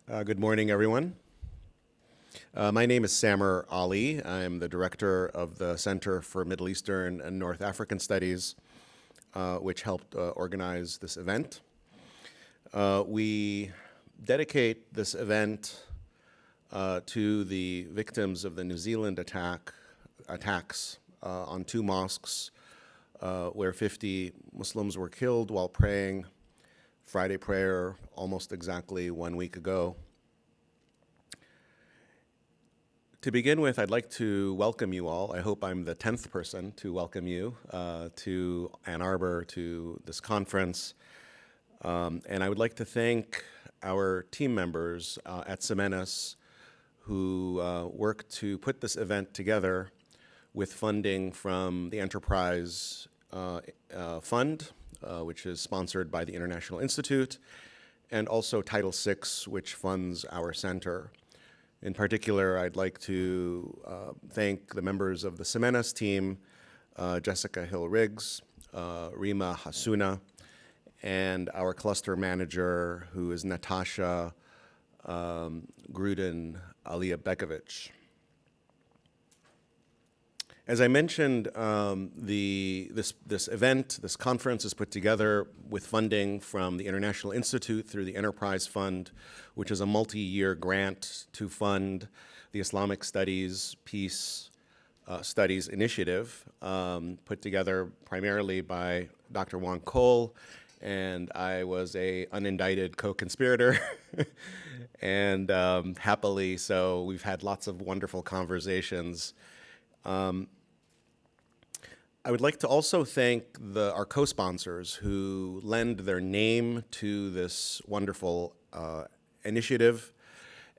Good morning, everyone. My name is Samer Ali. I'm the director of the Center for Middle Eastern and North African Studies, which helped organize this event. We dedicate this event to the victims of the New Zealand attacks on two mosques where 50 Muslims were killed while praying Friday prayer almost exactly 1 week ago. To begin with, I'd like to welcome you all. I hope I'm the 10th person to welcome you to Ann Arbor, to this conference. And I would like to thank our team members at Semenas who worked to put this event together with funding from the Enterprise Fund, which is sponsored by the International Institute, and also Title VI, which funds our center. In particular, I'd like to thank the members of the Semenas team, Jessica Hill-Riggs, Rima Hasuna, and our cluster manager, who is Natasha Gruden Aliabegovic. As I mentioned, this event, this conference is put together with funding from the International Institute through the Enterprise Fund, which is a multi-year grant to fund the Islamic Studies Peace Studies Initiative, put together primarily by Dr. Juan Cole, and I was a unindicted co-conspirator, and happily so. We've had lots of wonderful conversations. I would like to also thank our co-sponsors who lend their name to this wonderful initiative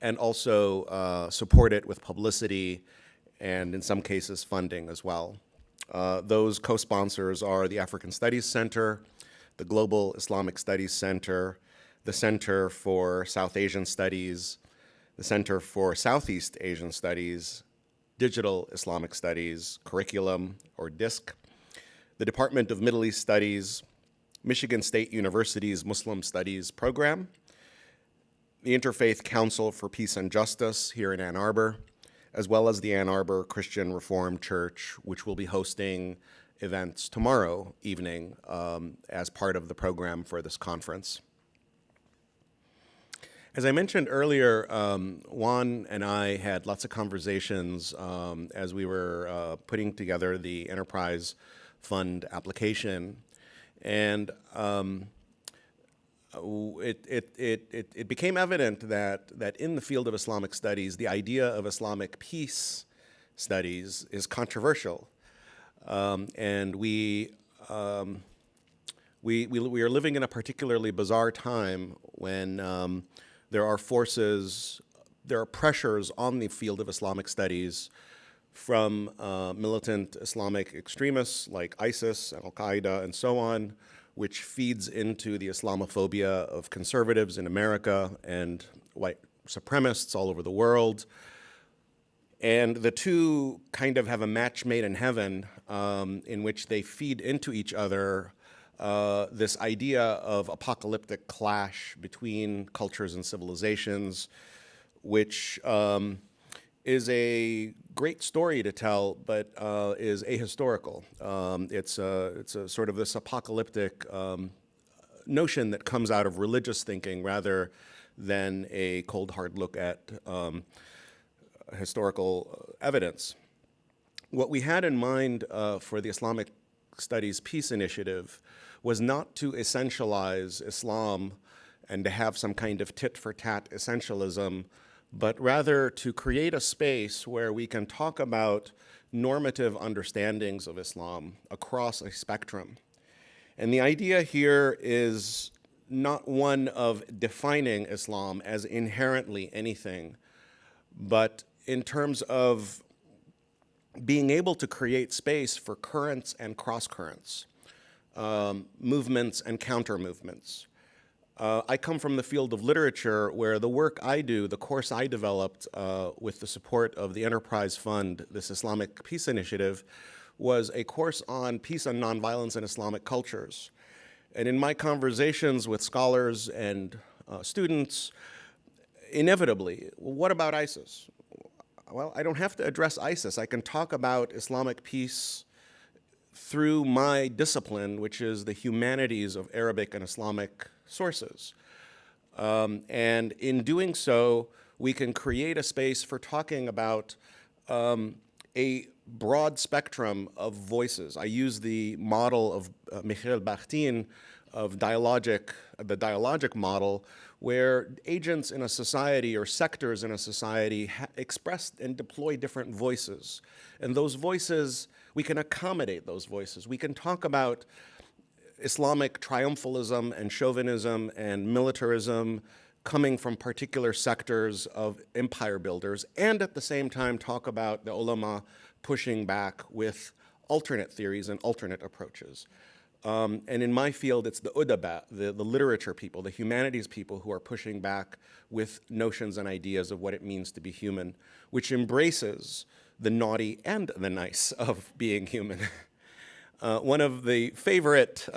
and also support it with publicity and in some cases funding as well. Those co-sponsors are the African Studies Center, the Global Islamic Studies Center, the Center for South Asian Studies, the Center for Southeast Asian Studies, Digital Islamic Studies Curriculum, or DISC, the Department of Middle East Studies, Michigan State University's Muslim Studies Program, the Interfaith Council for Peace and Justice here in Ann Arbor, as well as the Ann Arbor Christian Reformed Church, which will be hosting events tomorrow evening as part of the program for this conference. As I mentioned earlier, Juan and I had lots of conversations as we were putting together the Enterprise Fund application, and it became evident that in the field of Islamic studies, the idea of Islamic peace studies is controversial, and we are living in a particularly bizarre time when there are pressures on the field of Islamic studies from militant Islamic extremists like ISIS and Al-Qaeda and so on, which feeds into the Islamophobia of conservatives in America and white supremacists all over the world. And the two kind of have a match made in heaven in which they feed into each other this idea of apocalyptic clash between cultures and civilizations, which is a great story to tell, but is ahistorical. It's a sort of this apocalyptic notion that comes out of religious thinking rather than a cold, hard look at historical evidence. What we had in mind for the Islamic Studies Peace Initiative was not to essentialize Islam and to have some kind of tit-for-tat essentialism, but rather to create a space where we can talk about normative understandings of Islam across a spectrum. And the idea here is not one of defining Islam as inherently anything, but in terms of being able to create space for currents and cross-currents, movements and counter-movements. I come from the field of literature where the work I do, the course I developed with the support of the Enterprise Fund, this Islamic Peace Initiative, was a course on peace and nonviolence in Islamic cultures. And in my conversations with scholars and students, inevitably, what about ISIS? Well, I don't have to address ISIS. I can talk about Islamic peace through my discipline, which is the humanities of Arabic and Islamic sources. And in doing so, we can create a space for talking about a broad spectrum of voices. I use the model of Mikhail Bakhtin of the dialogic model, where agents in a society or sectors in a society express and deploy different voices. And those voices, we can accommodate those voices. We can talk about Islamic triumphalism and chauvinism and militarism coming from particular sectors of empire builders, and at the same time talk about the ulama pushing back with alternate theories and alternate approaches. And in my field, it's the udaba, the literature people, the humanities people who are pushing back with notions and ideas of what it means to be human, which embraces the naughty and the nice of being human. One of the favorite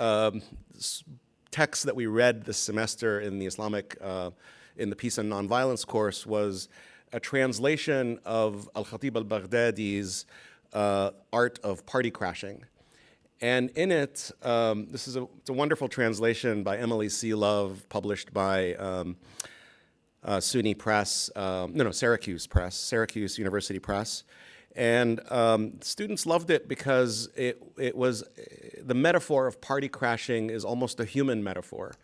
texts that we read this semester in the in the Peace and Nonviolence course was a translation of Al-Khatib al-Baghdadi's Art of Party Crashing. And in it, it's a wonderful translation by Emily C. Love, published by SUNY Press, Syracuse University Press. And students loved it because it was, the metaphor of party crashing is almost a human metaphor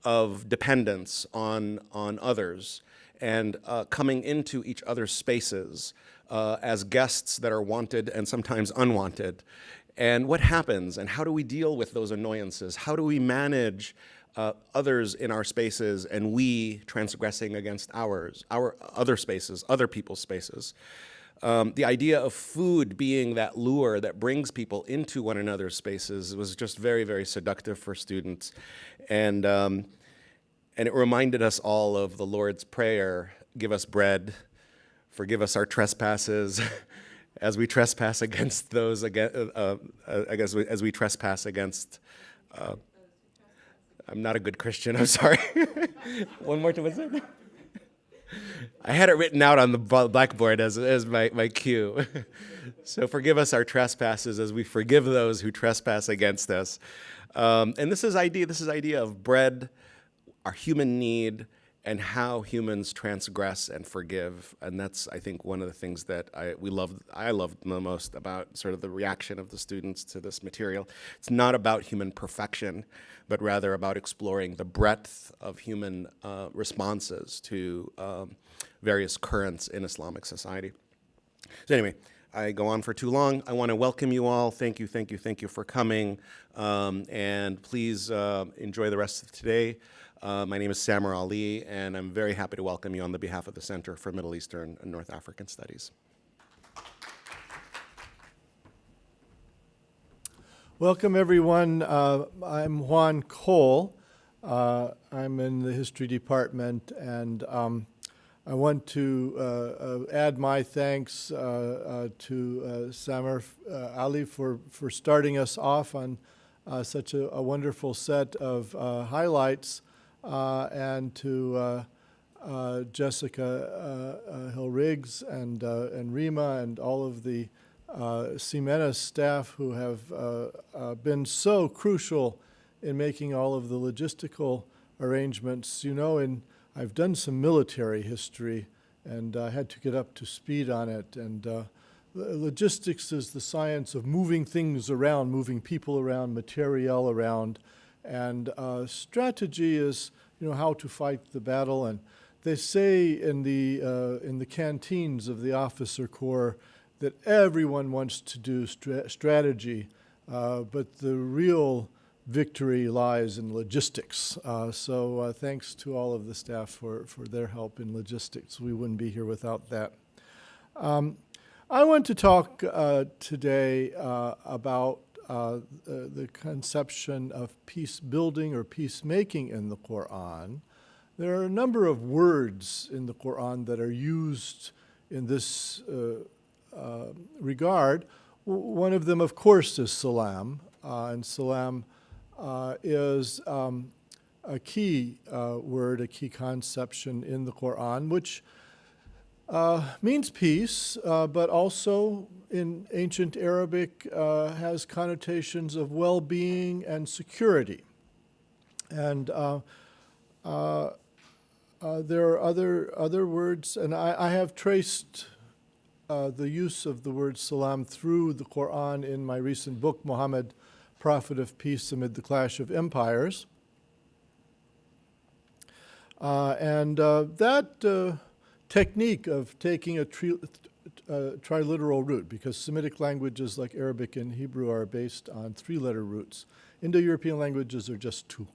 of dependence on others and coming into each other's spaces as guests that are wanted and sometimes unwanted. And what happens, and how do we deal with those annoyances? How do we manage others in our spaces and we transgressing against our other spaces, other people's spaces? The idea of food being that lure that brings people into one another's spaces was just very, very seductive for students. And it reminded us all of the Lord's Prayer, give us bread, forgive us our trespasses, as we trespass against those, as we trespass against, I'm not a good Christian, I'm sorry. One more time, what's that? I had it written out on the blackboard as my cue. So forgive us our trespasses as we forgive those who trespass against us. And this is idea of bread, our human need, and how humans transgress and forgive. And that's, I think, one of the things that I loved the most about sort of the reaction of the students to this material. It's not about human perfection, but rather about exploring the breadth of human responses to various currents in Islamic society. So anyway, I go on for too long. I want to welcome you all. Thank you for coming. And please enjoy the rest of today. My name is Samar Ali, and I'm very happy to welcome you on the behalf of the Center for Middle Eastern and North African Studies. Welcome, everyone. I'm Juan Cole. I'm in the history department, and I want to add my thanks to Samar Ali for starting us off on such a wonderful set of highlights. And to Jessica Hill-Riggs and Rima and all of the CMENA staff who have been so crucial in making all of the logistical arrangements. You know, I've done some military history, and I had to get up to speed on it. And logistics is the science of moving things around, moving people around, materiel around. And strategy is, you know, how to fight the battle. And they say in the canteens of the officer corps that everyone wants to do strategy, but the real victory lies in logistics. So thanks to all of the staff for their help in logistics. We wouldn't be here without that. I want to talk today about the conception of peace building or peacemaking in the Qur'an. There are a number of words in the Qur'an that are used in this regard. One of them, of course, is salam, and salam is key word, a key conception in the Qur'an, which means peace, but also in ancient Arabic has connotations of well-being and security. And there are other words, and I have traced the use of the word salam through the Qur'an in my recent book, Muhammad, Prophet of Peace Amid the Clash of Empires. That technique of taking a triliteral root, because Semitic languages like Arabic and Hebrew are based on three-letter roots. Indo-European languages are just two.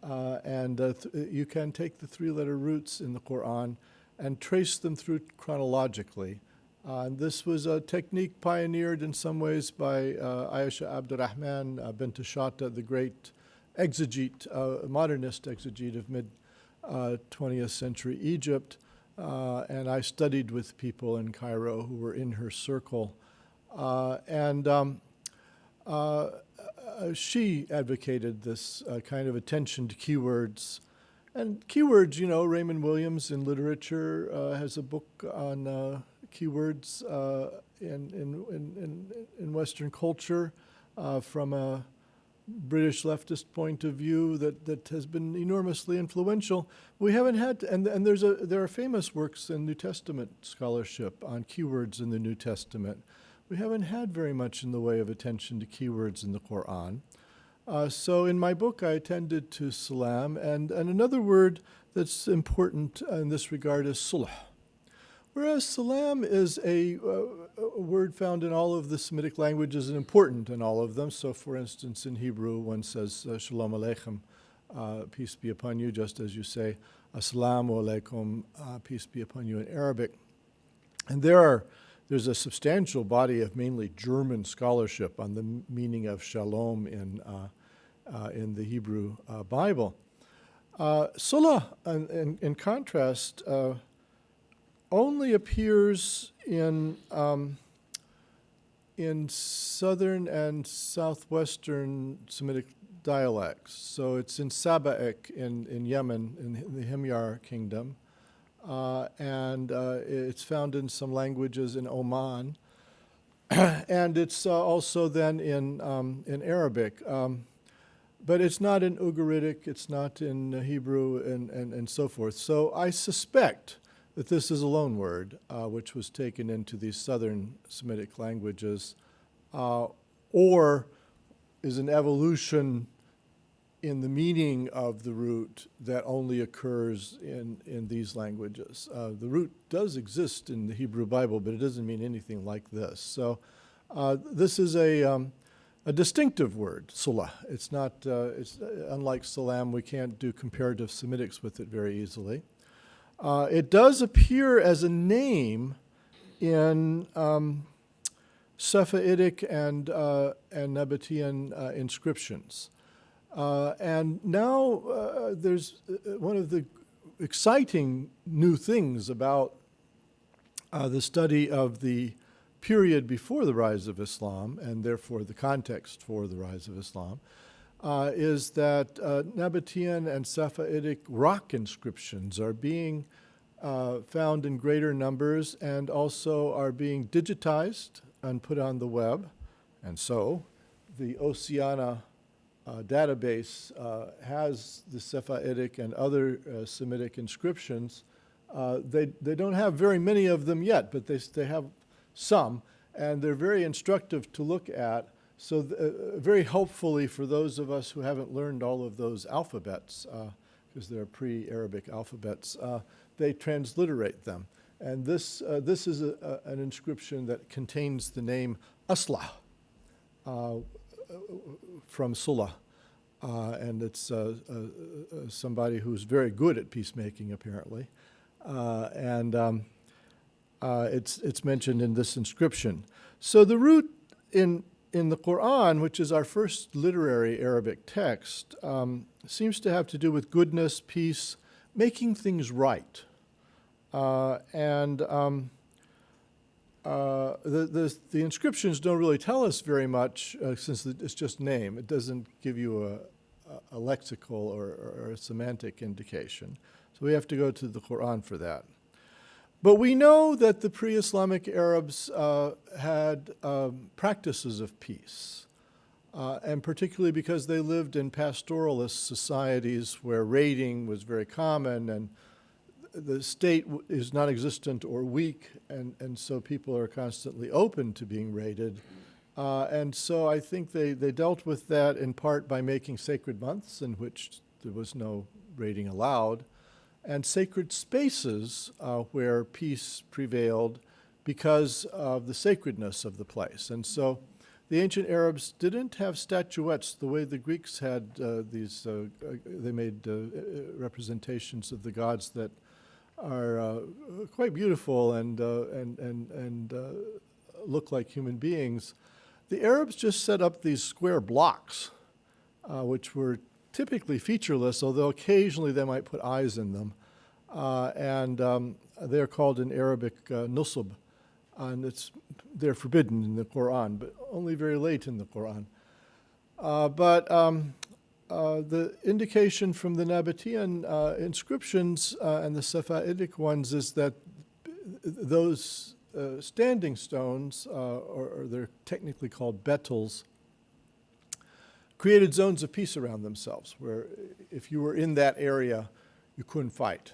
You can take the three-letter roots in the Qur'an and trace them through chronologically. This was a technique pioneered in some ways by Ayesha Abdurrahman bint Shata, the great exegete, modernist exegete of mid-20th century Egypt. And I studied with people in Cairo who were in her circle. She advocated this kind of attention to keywords. And keywords, you know, Raymond Williams in literature has a book on keywords in Western culture from a British leftist point of view that has been enormously influential. We haven't had, and there are famous works in New Testament scholarship on keywords in the New Testament. We haven't had very much in the way of attention to keywords in the Qur'an. So in my book, I attended to salam, and another word that's important in this regard is sulh. Whereas salam is a word found in all of the Semitic languages and important in all of them. So for instance, in Hebrew, one says shalom aleichem, peace be upon you, just as you say assalamu alaikum, peace be upon you in Arabic. And there's a substantial body of mainly German scholarship on the meaning of shalom in the Hebrew Bible. Sulh, in contrast, only appears in southern and southwestern Semitic dialects. So it's in Sabaic in Yemen, in the Himyar kingdom. And it's found in some languages in Oman, and it's also then in Arabic, but it's not in Ugaritic, it's not in Hebrew, and so forth. So I suspect that this is a loan word, which was taken into these southern Semitic languages, or is an evolution in the meaning of the root that only occurs in these languages. The root does exist in the Hebrew Bible, but it doesn't mean anything like this. So this is a distinctive word, sulh. It's not, it's unlike salam, we can't do comparative Semitics with it very easily. It does appear as a name in Safavidic and Nabatean inscriptions. And now there's one of the exciting new things about the study of the period before the rise of Islam, and therefore the context for the rise of Islam, is that Nabatean and Safavidic rock inscriptions are being found in greater numbers and also are being digitized and put on the web. And so the Oceana database has the Safavidic and other Semitic inscriptions. They don't have very many of them yet, but they have some, and they're very instructive to look at. So very helpfully for those of us who haven't learned all of those alphabets, because they're pre-Arabic alphabets, they transliterate them. And this is an inscription that contains the name Aslah, from Sulh, and it's somebody who's very good at peacemaking, apparently, and it's mentioned in this inscription. So the root in the Qur'an, which is our first literary Arabic text, seems to have to do with goodness, peace, making things right, the inscriptions don't really tell us very much since it's just name. It doesn't give you a lexical or a semantic indication. So we have to go to the Qur'an for that. But we know that the pre-Islamic Arabs had practices of peace, and particularly because they lived in pastoralist societies where raiding was very common and the state is non-existent or weak, and so people are constantly open to being raided. And so I think they dealt with that in part by making sacred months in which there was no raiding allowed, and sacred spaces where peace prevailed because of the sacredness of the place. And so the ancient Arabs didn't have statuettes the way the Greeks had they made representations of the gods that are quite beautiful and look like human beings. The Arabs just set up these square blocks, which were typically featureless, although occasionally they might put eyes in them. They're called in Arabic nusub, and they're forbidden in the Qur'an, but only very late in the Qur'an. The indication from the Nabatean inscriptions and the Safa'idic ones is that those standing stones, or they're technically called betels, created zones of peace around themselves, where if you were in that area, you couldn't fight.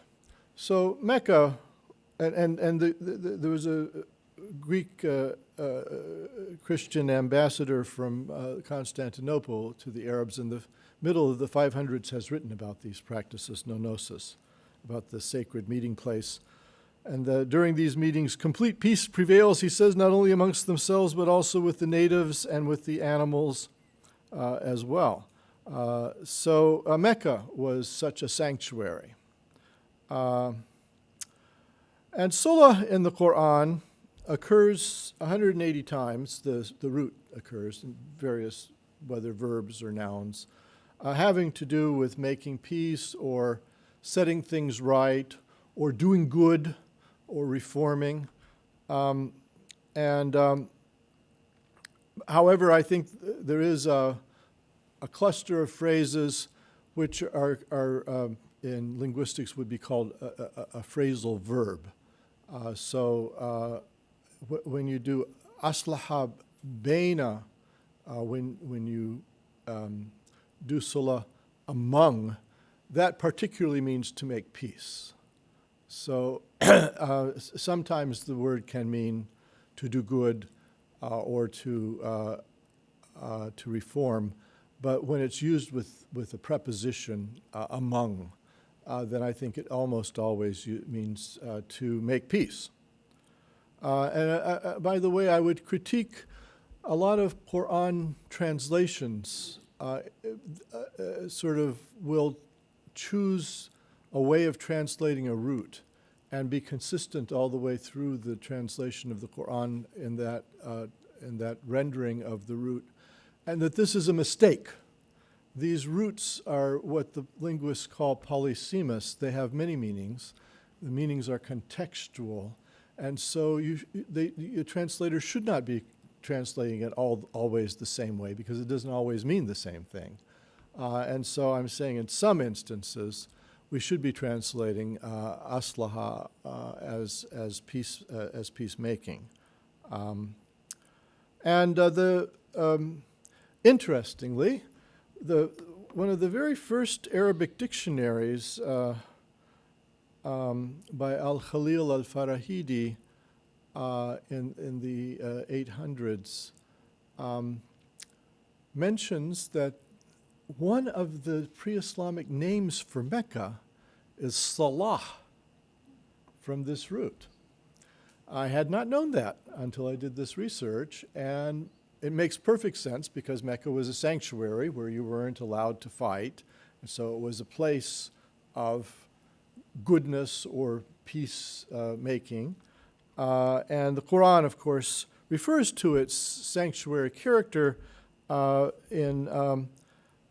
So Mecca, there was a Greek Christian ambassador from Constantinople to the Arabs in the middle of the 500s has written about these practices, nonosis, about the sacred meeting place. And during these meetings, complete peace prevails, he says, not only amongst themselves, but also with the natives and with the animals as well. So Mecca was such a sanctuary. And sulh in the Qur'an occurs 180 times. The root occurs in various, whether verbs or nouns, having to do with making peace or setting things right or doing good or reforming. However, I think there is a cluster of phrases which are in linguistics would be called a phrasal verb. When you do aslaha baina, when you do sulh among, that particularly means to make peace. So sometimes the word can mean to do good or to reform, but when it's used with a preposition among, then I think it almost always means to make peace. By the way, I would critique a lot of Qur'an translations sort of will choose a way of translating a root and be consistent all the way through the translation of the Qur'an in that rendering of the root, and that this is a mistake. These roots are what the linguists call polysemous. They have many meanings. The meanings are contextual, and so the translator should not be translating it always the same way, because it doesn't always mean the same thing. And so I'm saying in some instances, we should be translating aslaha as peacemaking. Interestingly, one of the very first Arabic dictionaries by Al-Khalil al-Farahidi in the 800s mentions that one of the pre-Islamic names for Mecca is Salah, from this root. I had not known that until I did this research, and it makes perfect sense because Mecca was a sanctuary where you weren't allowed to fight, and so it was a place of goodness or peace making. And the Qur'an, of course, refers to its sanctuary character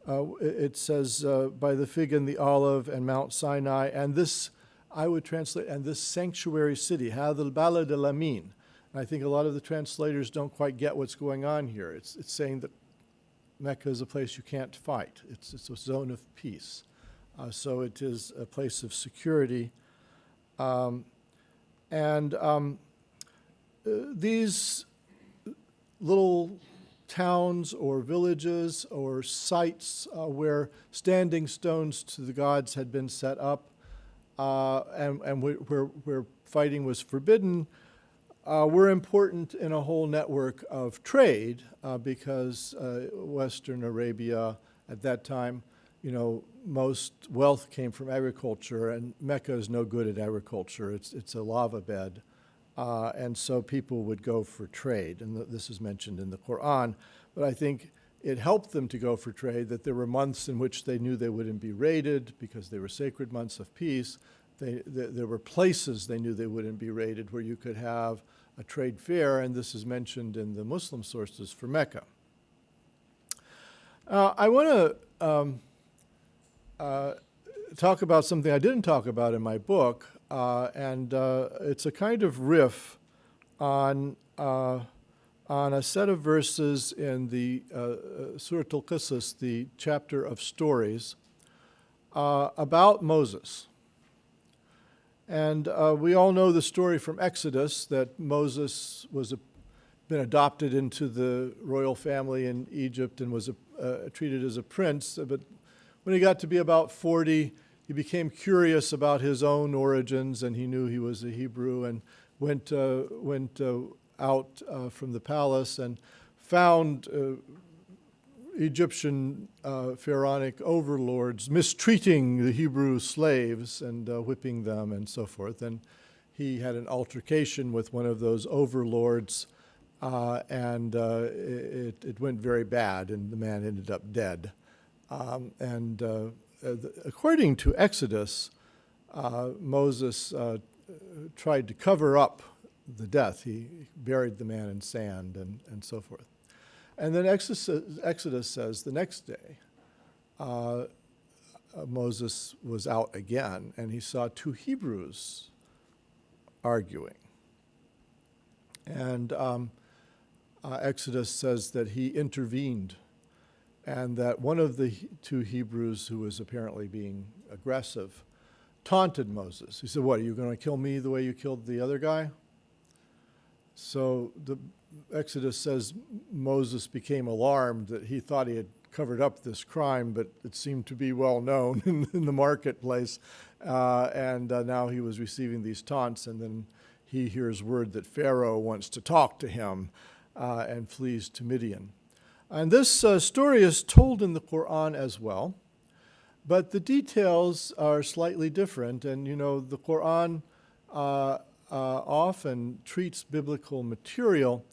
it says, by the fig and the olive and Mount Sinai, and this, I would translate, and this sanctuary city, هذا البلد الأمين. And I think a lot of the translators don't quite get what's going on here. It's saying that Mecca is a place you can't fight. It's a zone of peace. So it is a place of security. These little towns or villages or sites where standing stones to the gods had been set up and where fighting was forbidden were important in a whole network of trade because Western Arabia at that time, most wealth came from agriculture, and Mecca is no good at agriculture. It's a lava bed. And so people would go for trade, and this is mentioned in the Qur'an. But I think it helped them to go for trade that there were months in which they knew they wouldn't be raided because they were sacred months of peace. There were places they knew they wouldn't be raided where you could have a trade fair, and this is mentioned in the Muslim sources for Mecca. I want to talk about something I didn't talk about in my book, and it's a kind of riff on a set of verses in the Surah Al-Qasas, the chapter of stories, about Moses. And we all know the story from Exodus that Moses been adopted into the royal family in Egypt and was treated as a prince. But when he got to be about 40, he became curious about his own origins, and he knew he was a Hebrew, and went out from the palace and found Egyptian pharaonic overlords mistreating the Hebrew slaves and whipping them and so forth. And he had an altercation with one of those overlords, and it went very bad, and the man ended up dead. According to Exodus, Moses tried to cover up the death. He buried the man in sand and so forth. And then Exodus says the next day, Moses was out again, and he saw two Hebrews arguing. And Exodus says that he intervened, and that one of the two Hebrews, who was apparently being aggressive, taunted Moses. He said, "What, are you going to kill me the way you killed the other guy?" So the Exodus says Moses became alarmed that he thought he had covered up this crime, but it seemed to be well known in the marketplace. Now he was receiving these taunts, and then he hears word that Pharaoh wants to talk to him and flees to Midian. And this story is told in the Qur'an as well, but the details are slightly different. And, the Qur'an often treats biblical material,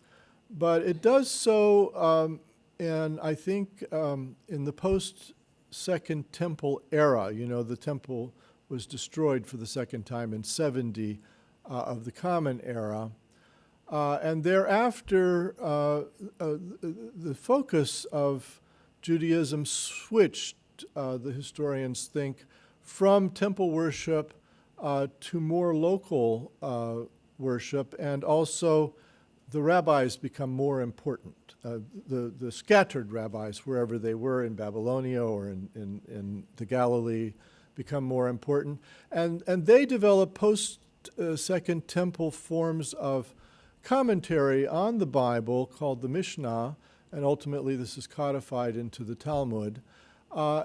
but it does so, in the post-Second Temple era. The temple was destroyed for the second time in 70 of the Common Era. And thereafter, the focus of Judaism switched, the historians think, from temple worship to more local worship, and also the rabbis become more important. The scattered rabbis, wherever they were in Babylonia or in the Galilee, become more important. And they develop post-Second Temple forms of commentary on the Bible called the Mishnah, and ultimately this is codified into the Talmud,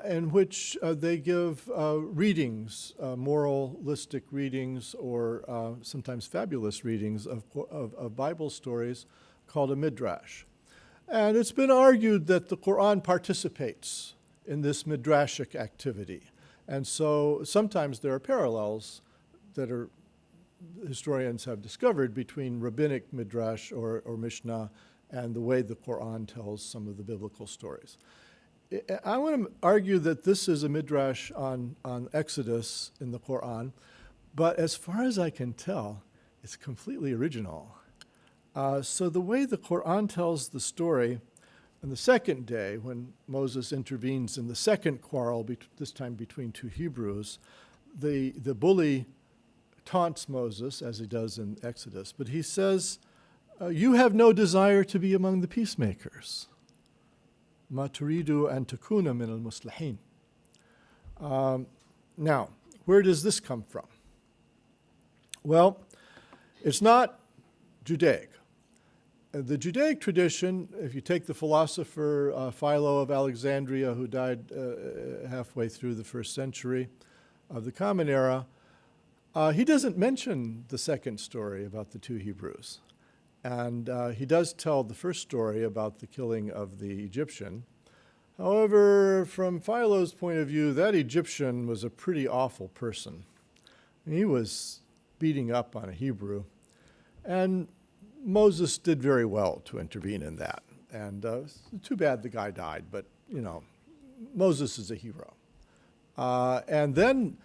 in which they give readings, moralistic readings, or sometimes fabulous readings of Bible stories called a midrash. And it's been argued that the Qur'an participates in this midrashic activity. And so sometimes there are parallels that historians have discovered between rabbinic midrash or Mishnah and the way the Qur'an tells some of the biblical stories. I want to argue that this is a midrash on Exodus in the Qur'an, but as far as I can tell, it's completely original. So the way the Qur'an tells the story, on the second day, when Moses intervenes in the second quarrel, this time between two Hebrews, the bully taunts Moses, as he does in Exodus, but he says, "You have no desire to be among the peacemakers." ما تريد أن تكون من المصلحين. Now, where does this come from? Well, it's not Judaic. The Judaic tradition, if you take the philosopher Philo of Alexandria, who died halfway through the 1st century of the Common Era, he doesn't mention the second story about the 2 Hebrews. And he does tell the first story about the killing of the Egyptian. However, from Philo's point of view, that Egyptian was a pretty awful person. He was beating up on a Hebrew. And Moses did very well to intervene in that. And too bad the guy died, but, you know, Moses is a hero. And then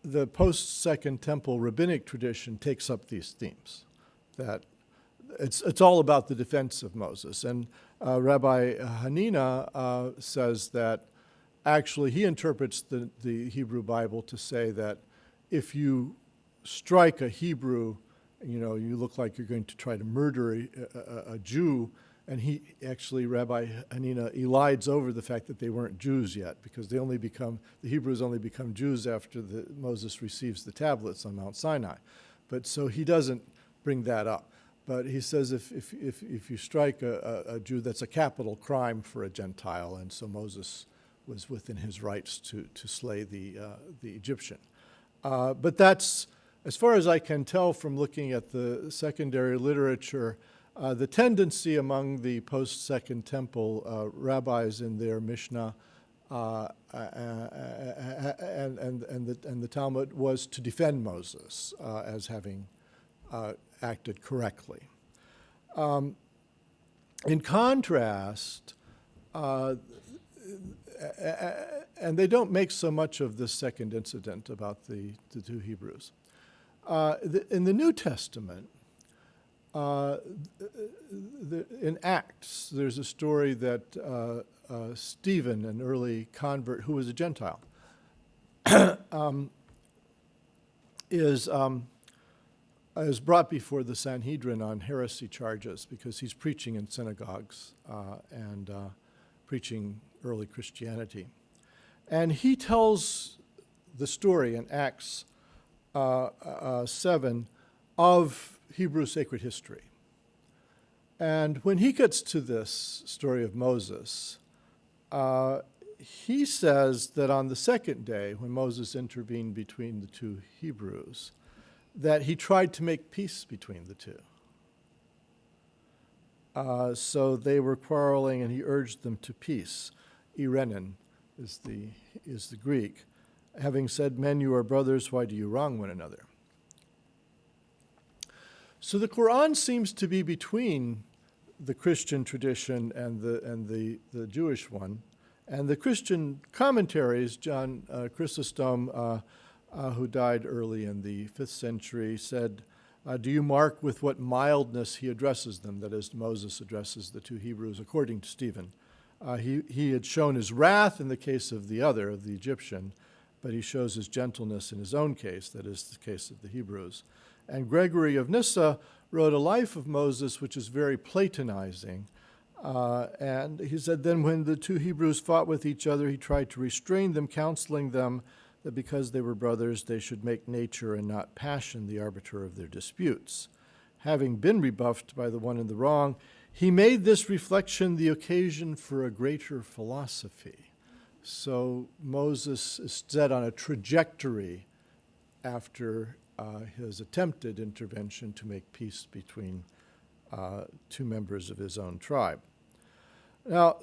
the post-Second Temple rabbinic tradition takes up these themes, that it's all about the defense of Moses. And Rabbi Hanina says that actually he interprets the Hebrew Bible to say that if you strike a Hebrew, you know, you look like you're going to try to murder a Jew. And Rabbi Hanina elides over the fact that they weren't Jews yet, because the Hebrews only become Jews after Moses receives the tablets on Mount Sinai. But so he doesn't bring that up. But he says if you strike a Jew, that's a capital crime for a Gentile, and so Moses was within his rights to slay the Egyptian. But that's, as far as I can tell from looking at the secondary literature, the tendency among the post-Second Temple rabbis in their Mishnah and the Talmud was to defend Moses as having acted correctly. In contrast, and they don't make so much of this second incident about the 2 Hebrews. In the New Testament, in Acts, there's a story that Stephen, an early convert who was a Gentile, is brought before the Sanhedrin on heresy charges because he's preaching in synagogues and preaching early Christianity. And he tells the story in Acts 7 of Hebrew sacred history. And when he gets to this story of Moses, he says that on the second day, when Moses intervened between the 2 Hebrews, that he tried to make peace between the 2. So they were quarreling, and he urged them to peace. Irenin is the Greek. Having said, "Men, you are brothers, why do you wrong one another?" So the Qur'an seems to be between the Christian tradition and the Jewish one. And the Christian commentaries, John Chrysostom, who died early in the 5th century, said, do you mark with what mildness he addresses them? That is, Moses addresses the 2 Hebrews, according to Stephen. He had shown his wrath in the case of the other, of the Egyptian, but he shows his gentleness in his own case, that is the case of the Hebrews. And Gregory of Nyssa wrote a life of Moses, which is very Platonizing. And he said, then when the 2 Hebrews fought with each other, he tried to restrain them, counseling them that because they were brothers, they should make nature and not passion the arbiter of their disputes. Having been rebuffed by the one in the wrong, he made this reflection the occasion for a greater philosophy. So Moses is set on a trajectory after his attempted intervention to make peace between 2 members of his own tribe. Now,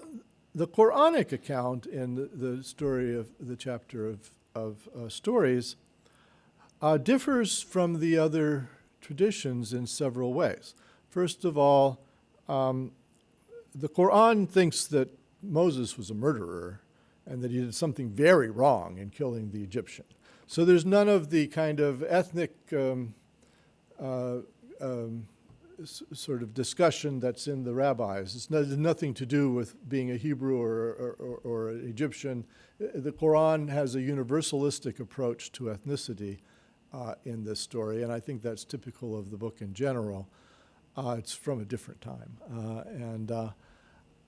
the Quranic account in the story of the chapter of stories differs from the other traditions in several ways. First of all, the Qur'an thinks that Moses was a murderer and that he did something very wrong in killing the Egyptian. So there's none of the kind of ethnic sort of discussion that's in the rabbis. It's nothing to do with being a Hebrew or an Egyptian. The Qur'an has a universalistic approach to ethnicity in this story, and I think that's typical of the book in general. It's from a different time.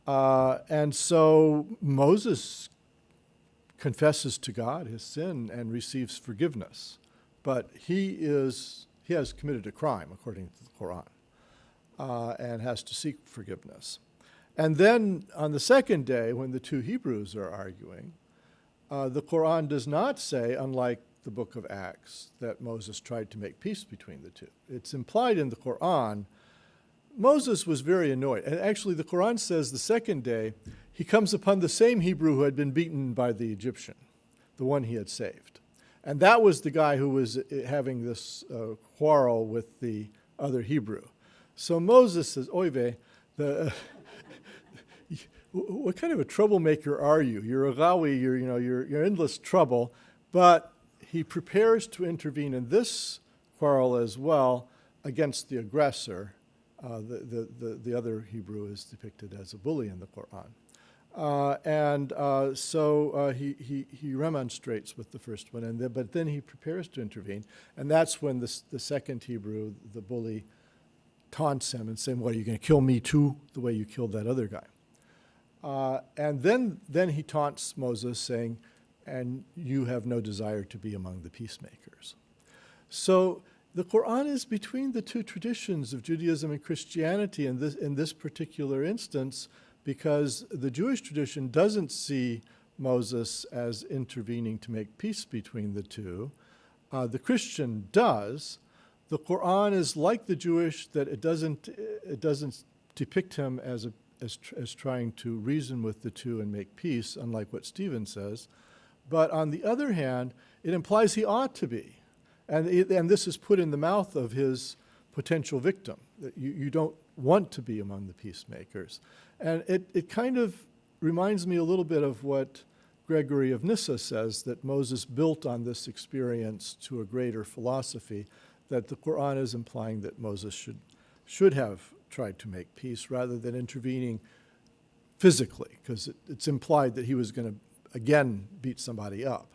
And so Moses confesses to God his sin and receives forgiveness. But he has committed a crime, according to the Qur'an, and has to seek forgiveness. And then on the second day, when the two Hebrews are arguing, the Qur'an does not say, unlike the book of Acts, that Moses tried to make peace between the two. It's implied in the Qur'an. Moses was very annoyed. And actually, the Qur'an says the second day, he comes upon the same Hebrew who had been beaten by the Egyptian, the one he had saved. And that was the guy who was having this quarrel with the other Hebrew. So Moses says, Oive, what kind of a troublemaker are you? You're a Gawi, you're endless trouble. But he prepares to intervene in this quarrel as well against the aggressor. The other Hebrew is depicted as a bully in the Qur'an. So he remonstrates with the first one, but then he prepares to intervene. And that's when the second Hebrew, the bully, taunts him and saying, "What, are you going to kill me too, the way you killed that other guy?" And then he taunts Moses, saying, "And you have no desire to be among the peacemakers." So the Qur'an is between the two traditions of Judaism and Christianity in this particular instance, because the Jewish tradition doesn't see Moses as intervening to make peace between the two. The Christian does. The Qur'an is like the Jewish, that it doesn't depict him as trying to reason with the two and make peace, unlike what Stephen says. But on the other hand, it implies he ought to be. And this is put in the mouth of his potential victim, that you don't want to be among the peacemakers. And it kind of reminds me a little bit of what Gregory of Nyssa says, that Moses built on this experience to a greater philosophy, that the Qur'an is implying that Moses should have tried to make peace rather than intervening physically, because it's implied that he was going to, again, beat somebody up.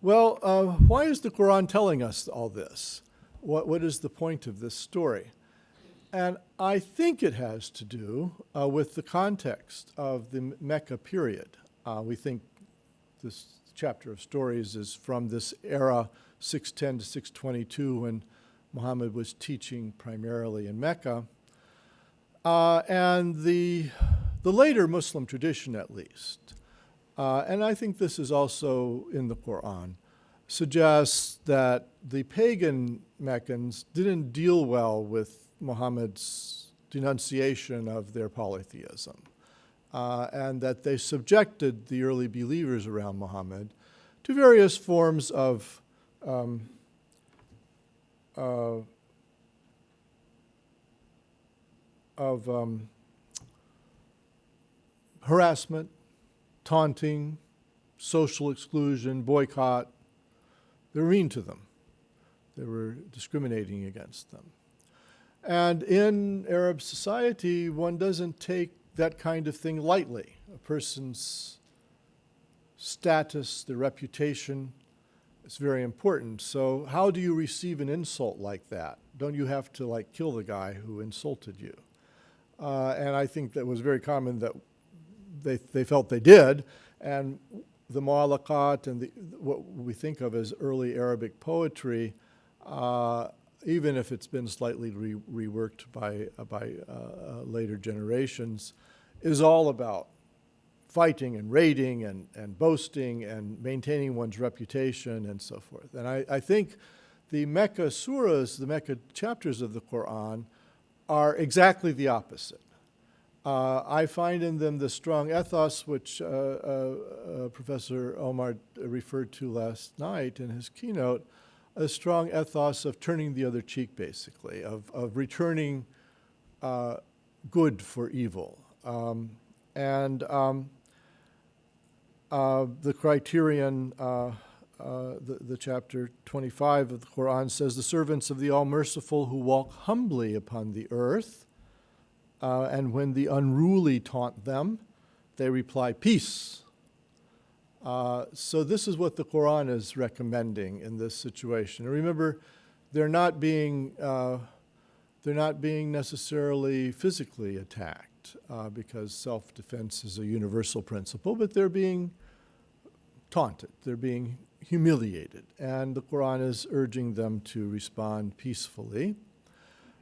Why is the Qur'an telling us all this? What is the point of this story? And I think it has to do with the context of the Mecca period. We think this chapter of stories is from this era, 610 to 622, when Muhammad was teaching primarily in Mecca. And the later Muslim tradition, at least, and I think this is also in the Qur'an, suggests that the pagan Meccans didn't deal well with Muhammad's denunciation of their polytheism, and that they subjected the early believers around Muhammad to various forms of harassment, taunting, social exclusion, boycott. They were mean to them. They were discriminating against them. And in Arab society, one doesn't take that kind of thing lightly. A person's status, their reputation is very important. So how do you receive an insult like that? Don't you have to kill the guy who insulted you? And I think that was very common that they felt they did. And the mu'allaqat and what we think of as early Arabic poetry, even if it's been slightly reworked by later generations, is all about fighting and raiding and boasting and maintaining one's reputation and so forth. And I think the Mecca surahs, the Mecca chapters of the Qur'an, are exactly the opposite. I find in them the strong ethos, which Professor Omar referred to last night in his keynote, a strong ethos of turning the other cheek, basically, of returning good for evil. The criterion, the chapter 25 of the Qur'an says, the servants of the All-Merciful who walk humbly upon the earth, and when the unruly taunt them, they reply, peace. So this is what the Qur'an is recommending in this situation. And remember, they're not being they're not being necessarily physically attacked because self-defense is a universal principle, but they're being taunted, they're being humiliated, and the Qur'an is urging them to respond peacefully.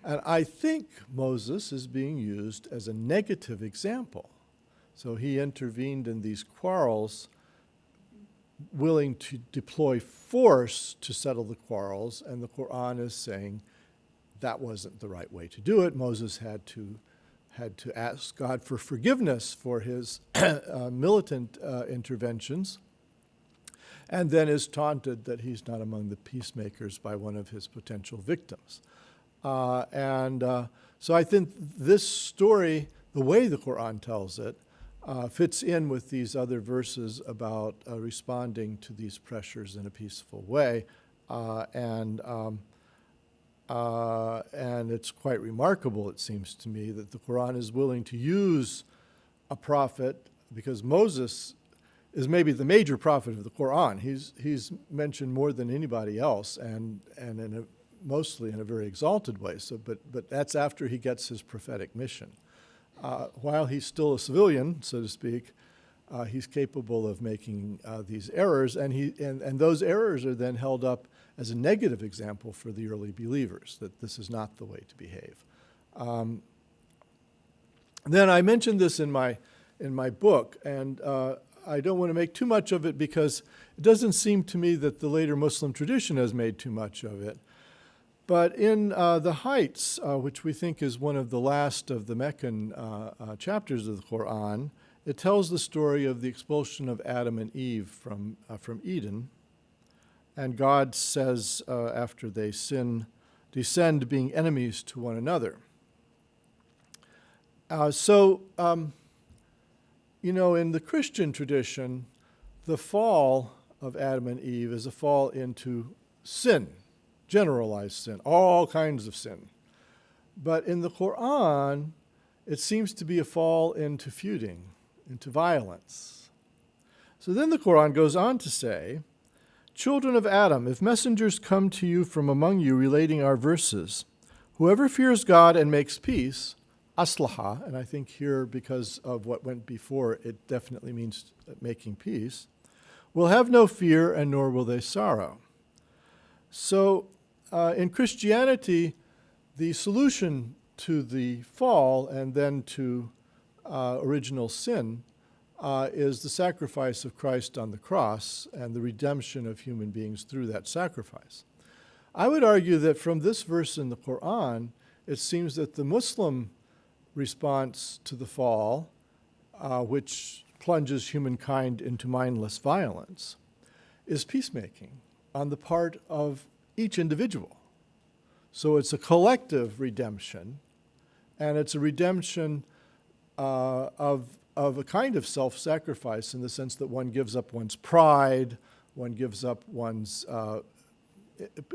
And I think Moses is being used as a negative example. So he intervened in these quarrels, willing to deploy force to settle the quarrels, and the Qur'an is saying that wasn't the right way to do it. Moses had to ask God for forgiveness for his militant interventions, and then is taunted that he's not among the peacemakers by one of his potential victims. So I think this story, the way the Qur'an tells it, fits in with these other verses about responding to these pressures in a peaceful way. And it's quite remarkable, it seems to me, that the Qur'an is willing to use a prophet, because Moses is maybe the major prophet of the Qur'an. He's mentioned more than anybody else, and mostly in a very exalted way. So, but that's after he gets his prophetic mission. While he's still a civilian, so to speak, he's capable of making these errors, and those errors are then held up as a negative example for the early believers, that this is not the way to behave. Then I mentioned this in my book, and I don't want to make too much of it because it doesn't seem to me that the later Muslim tradition has made too much of it. But in the Heights, which we think is one of the last of the Meccan chapters of the Qur'an, it tells the story of the expulsion of Adam and Eve from Eden. And God says, after they sin, descend being enemies to one another. In the Christian tradition, the fall of Adam and Eve is a fall into sin, generalized sin, all kinds of sin. But in the Qur'an, it seems to be a fall into feuding, into violence. So then the Qur'an goes on to say, "Children of Adam, if messengers come to you from among you relating our verses, whoever fears God and makes peace," aslaha, and I think here, because of what went before, it definitely means making peace, "will have no fear and nor will they sorrow." So in Christianity, the solution to the fall and then to original sin is the sacrifice of Christ on the cross and the redemption of human beings through that sacrifice. I would argue that from this verse in the Qur'an, it seems that the Muslim response to the fall, which plunges humankind into mindless violence, is peacemaking on the part of each individual. So it's a collective redemption, and it's a redemption of a kind of self-sacrifice in the sense that one gives up one's pride, one gives up one's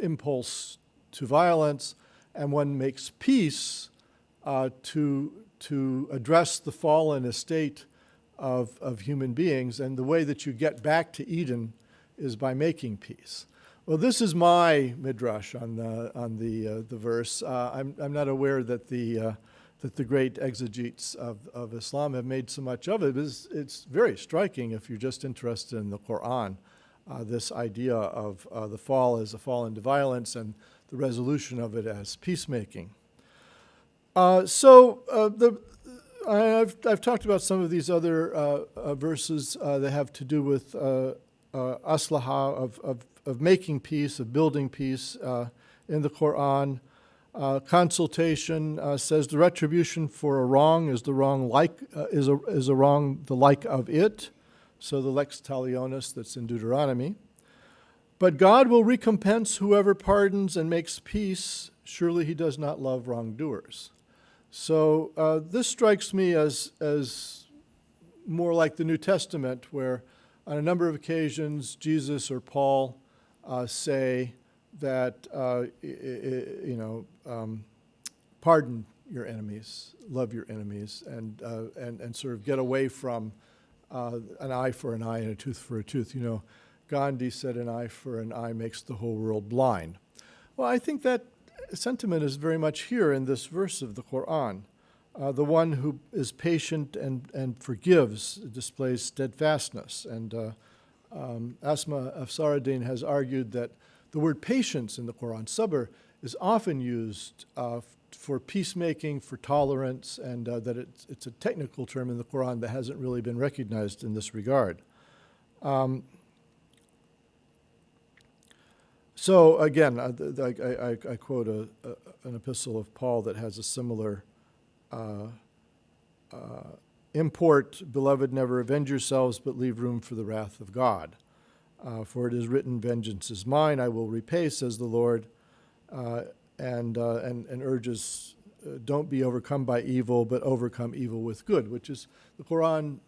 impulse to violence, and one makes peace to address the fallen estate of human beings. And the way that you get back to Eden is by making peace. Well, this is my midrash on the verse. I'm not aware that the great exegetes of Islam have made so much of it. It's very striking if you're just interested in the Qur'an, this idea of the fall as a fall into violence and the resolution of it as peacemaking. I've talked about some of these other verses that have to do with aslaha, of making peace, of building peace in the Qur'an. Consultation says the retribution for a wrong is the wrong is a wrong the like of it. So the lex talionis that's in Deuteronomy. But God will recompense whoever pardons and makes peace. Surely he does not love wrongdoers. So this strikes me as more like the New Testament, where on a number of occasions Jesus or Paul say that pardon your enemies, love your enemies, and sort of get away from an eye for an eye and a tooth for a tooth. Gandhi said an eye for an eye makes the whole world blind. Well, I think that sentiment is very much here in this verse of the Qur'an. The one who is patient and forgives displays steadfastness. And Asma Afsariddin has argued that the word patience in the Qur'an, sabr, is often used for peacemaking, for tolerance, and that it's a technical term in the Qur'an that hasn't really been recognized in this regard. So again, I quote an epistle of Paul that has a similar import. Beloved, never avenge yourselves, but leave room for the wrath of God. For it is written, vengeance is mine, I will repay, says the Lord, and urges, don't be overcome by evil, but overcome evil with good, which is the Quran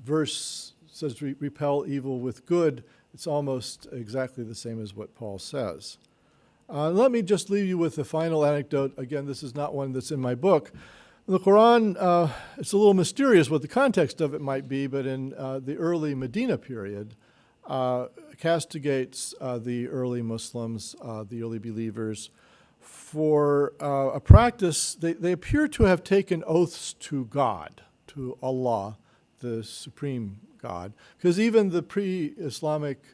verse says repel evil with good. It's almost exactly the same as what Paul says. Let me just leave you with a final anecdote. Again, this is not one that's in my book. The Quran, it's a little mysterious what the context of it might be, but in the early Medina period, castigates the early Muslims, the early believers, for a practice. They appear to have taken oaths to God, to Allah, the supreme God, because even the pre-Islamic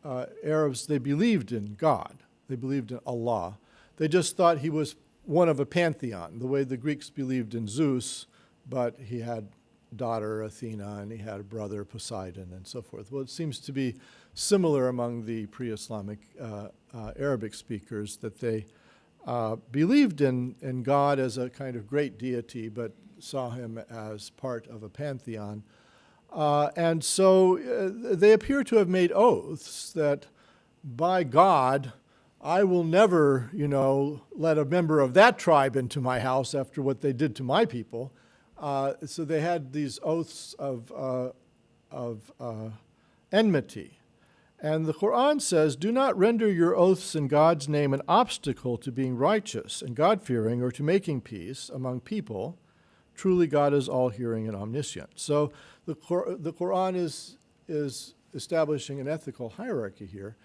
Arabs, they believed in God. They believed in Allah. They just thought he was one of a pantheon, the way the Greeks believed in Zeus, but he had a daughter Athena and he had a brother Poseidon and so forth. Well, it seems to be similar among the pre-Islamic Arabic speakers that they believed in God as a kind of great deity, but saw him as part of a pantheon. And so they appear to have made oaths that by God, I will never, let a member of that tribe into my house after what they did to my people. So they had these oaths of enmity. And the Qur'an says, do not render your oaths in God's name an obstacle to being righteous and God-fearing or to making peace among people. Truly God is all-hearing and omniscient. So the Qur'an is establishing an ethical hierarchy here.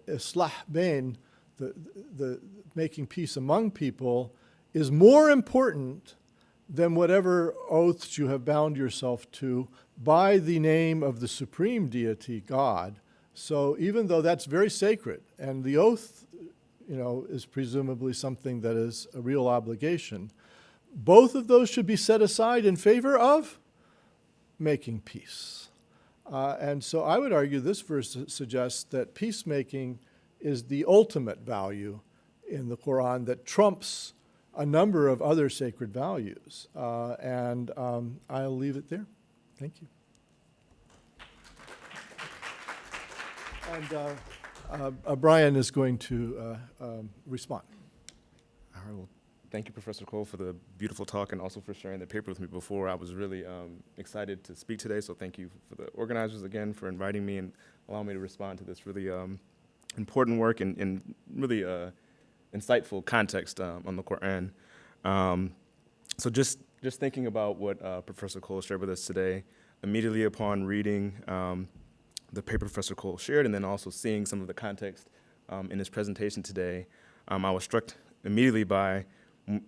Islah bain, the making peace among people, is more important than whatever oaths you have bound yourself to by the name of the supreme deity, God. So even though that's very sacred, and the oath, is presumably something that is a real obligation, both of those should be set aside in favor of making peace. And so I would argue this verse suggests that peacemaking is the ultimate value in the Quran that trumps a number of other sacred values. And I'll leave it there. Thank you. And Bryon is going to respond. All right, well, thank you, Professor Cole, for the beautiful talk and also for sharing the paper with me before. I was really excited to speak today, so thank you for the organizers again for inviting me and allowing me to respond to this really important work and really insightful context on the Qur'an. So just thinking about what Professor Cole shared with us today, immediately upon reading the paper Professor Cole shared and then also seeing some of the context in his presentation today, I was struck immediately by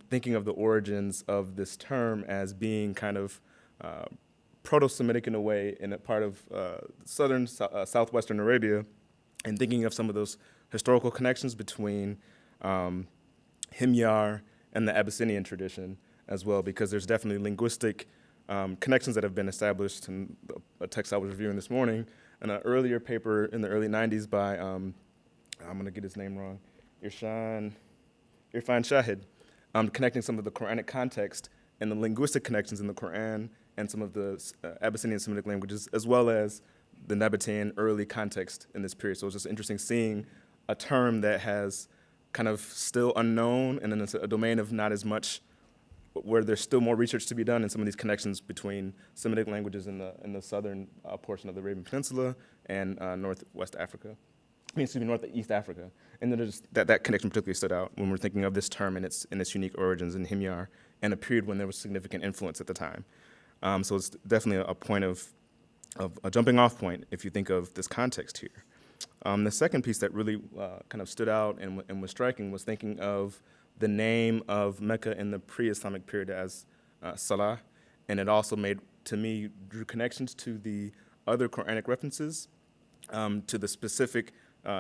thinking of the origins of this term as being kind of proto-Semitic in a way in a part of southwestern Arabia, and thinking of some of those historical connections between Himyar and the Abyssinian tradition as well, because there's definitely linguistic connections that have been established in a text I was reviewing this morning, and an earlier paper in the early 90s by, I'm going to get his name wrong, Irfan Shahid, connecting some of the Quranic context and the linguistic connections in the Quran and some of the Abyssinian Semitic languages, as well as the Nabatean early context in this period. So it's just interesting seeing a term that has kind of still unknown and in a domain of not as much, where there's still more research to be done in some of these connections between Semitic languages in the southern portion of the Arabian Peninsula and Northeast Africa. And then that connection particularly stood out when we're thinking of this term and its unique origins in Himyar and a period when there was significant influence at the time. So it's definitely a point of a jumping off point if you think of this context here. The second piece that really kind of stood out and was striking was thinking of the name of Mecca in the pre-Islamic period as Salah, and it also made, to me, drew connections to the other Quranic references to the specific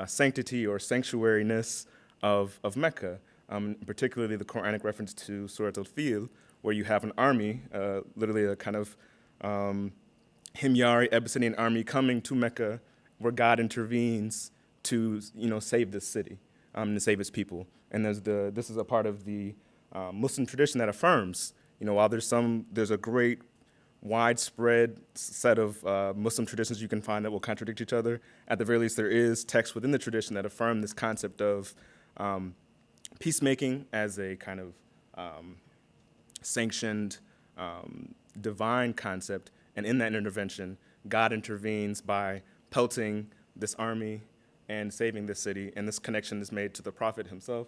sanctity or sanctuariness of Mecca, particularly the Quranic reference to Surat al-Fil, where you have an army, literally a kind of Himyari Abyssinian army coming to Mecca, where God intervenes to save this city and to save its people. And this is a part of the Muslim tradition that affirms, while there's a great widespread set of Muslim traditions you can find that will contradict each other. At the very least, there is text within the tradition that affirm this concept of peacemaking as a kind of sanctioned divine concept. And in that intervention, God intervenes by pelting this army and saving this city. And this connection is made to the Prophet himself,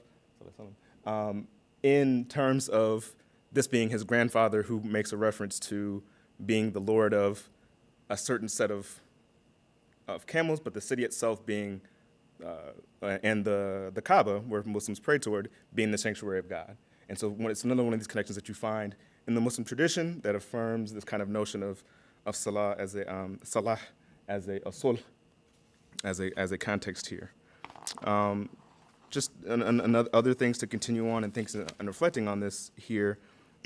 in terms of this being his grandfather, who makes a reference to being the lord of a certain set of camels, but the city itself being, and the Kaaba, where Muslims pray toward, being the sanctuary of God. And so it's another one of these connections that you find in the Muslim tradition that affirms this kind of notion of Salah as a sulh, as a context here. Just another other things to continue on and reflecting on this here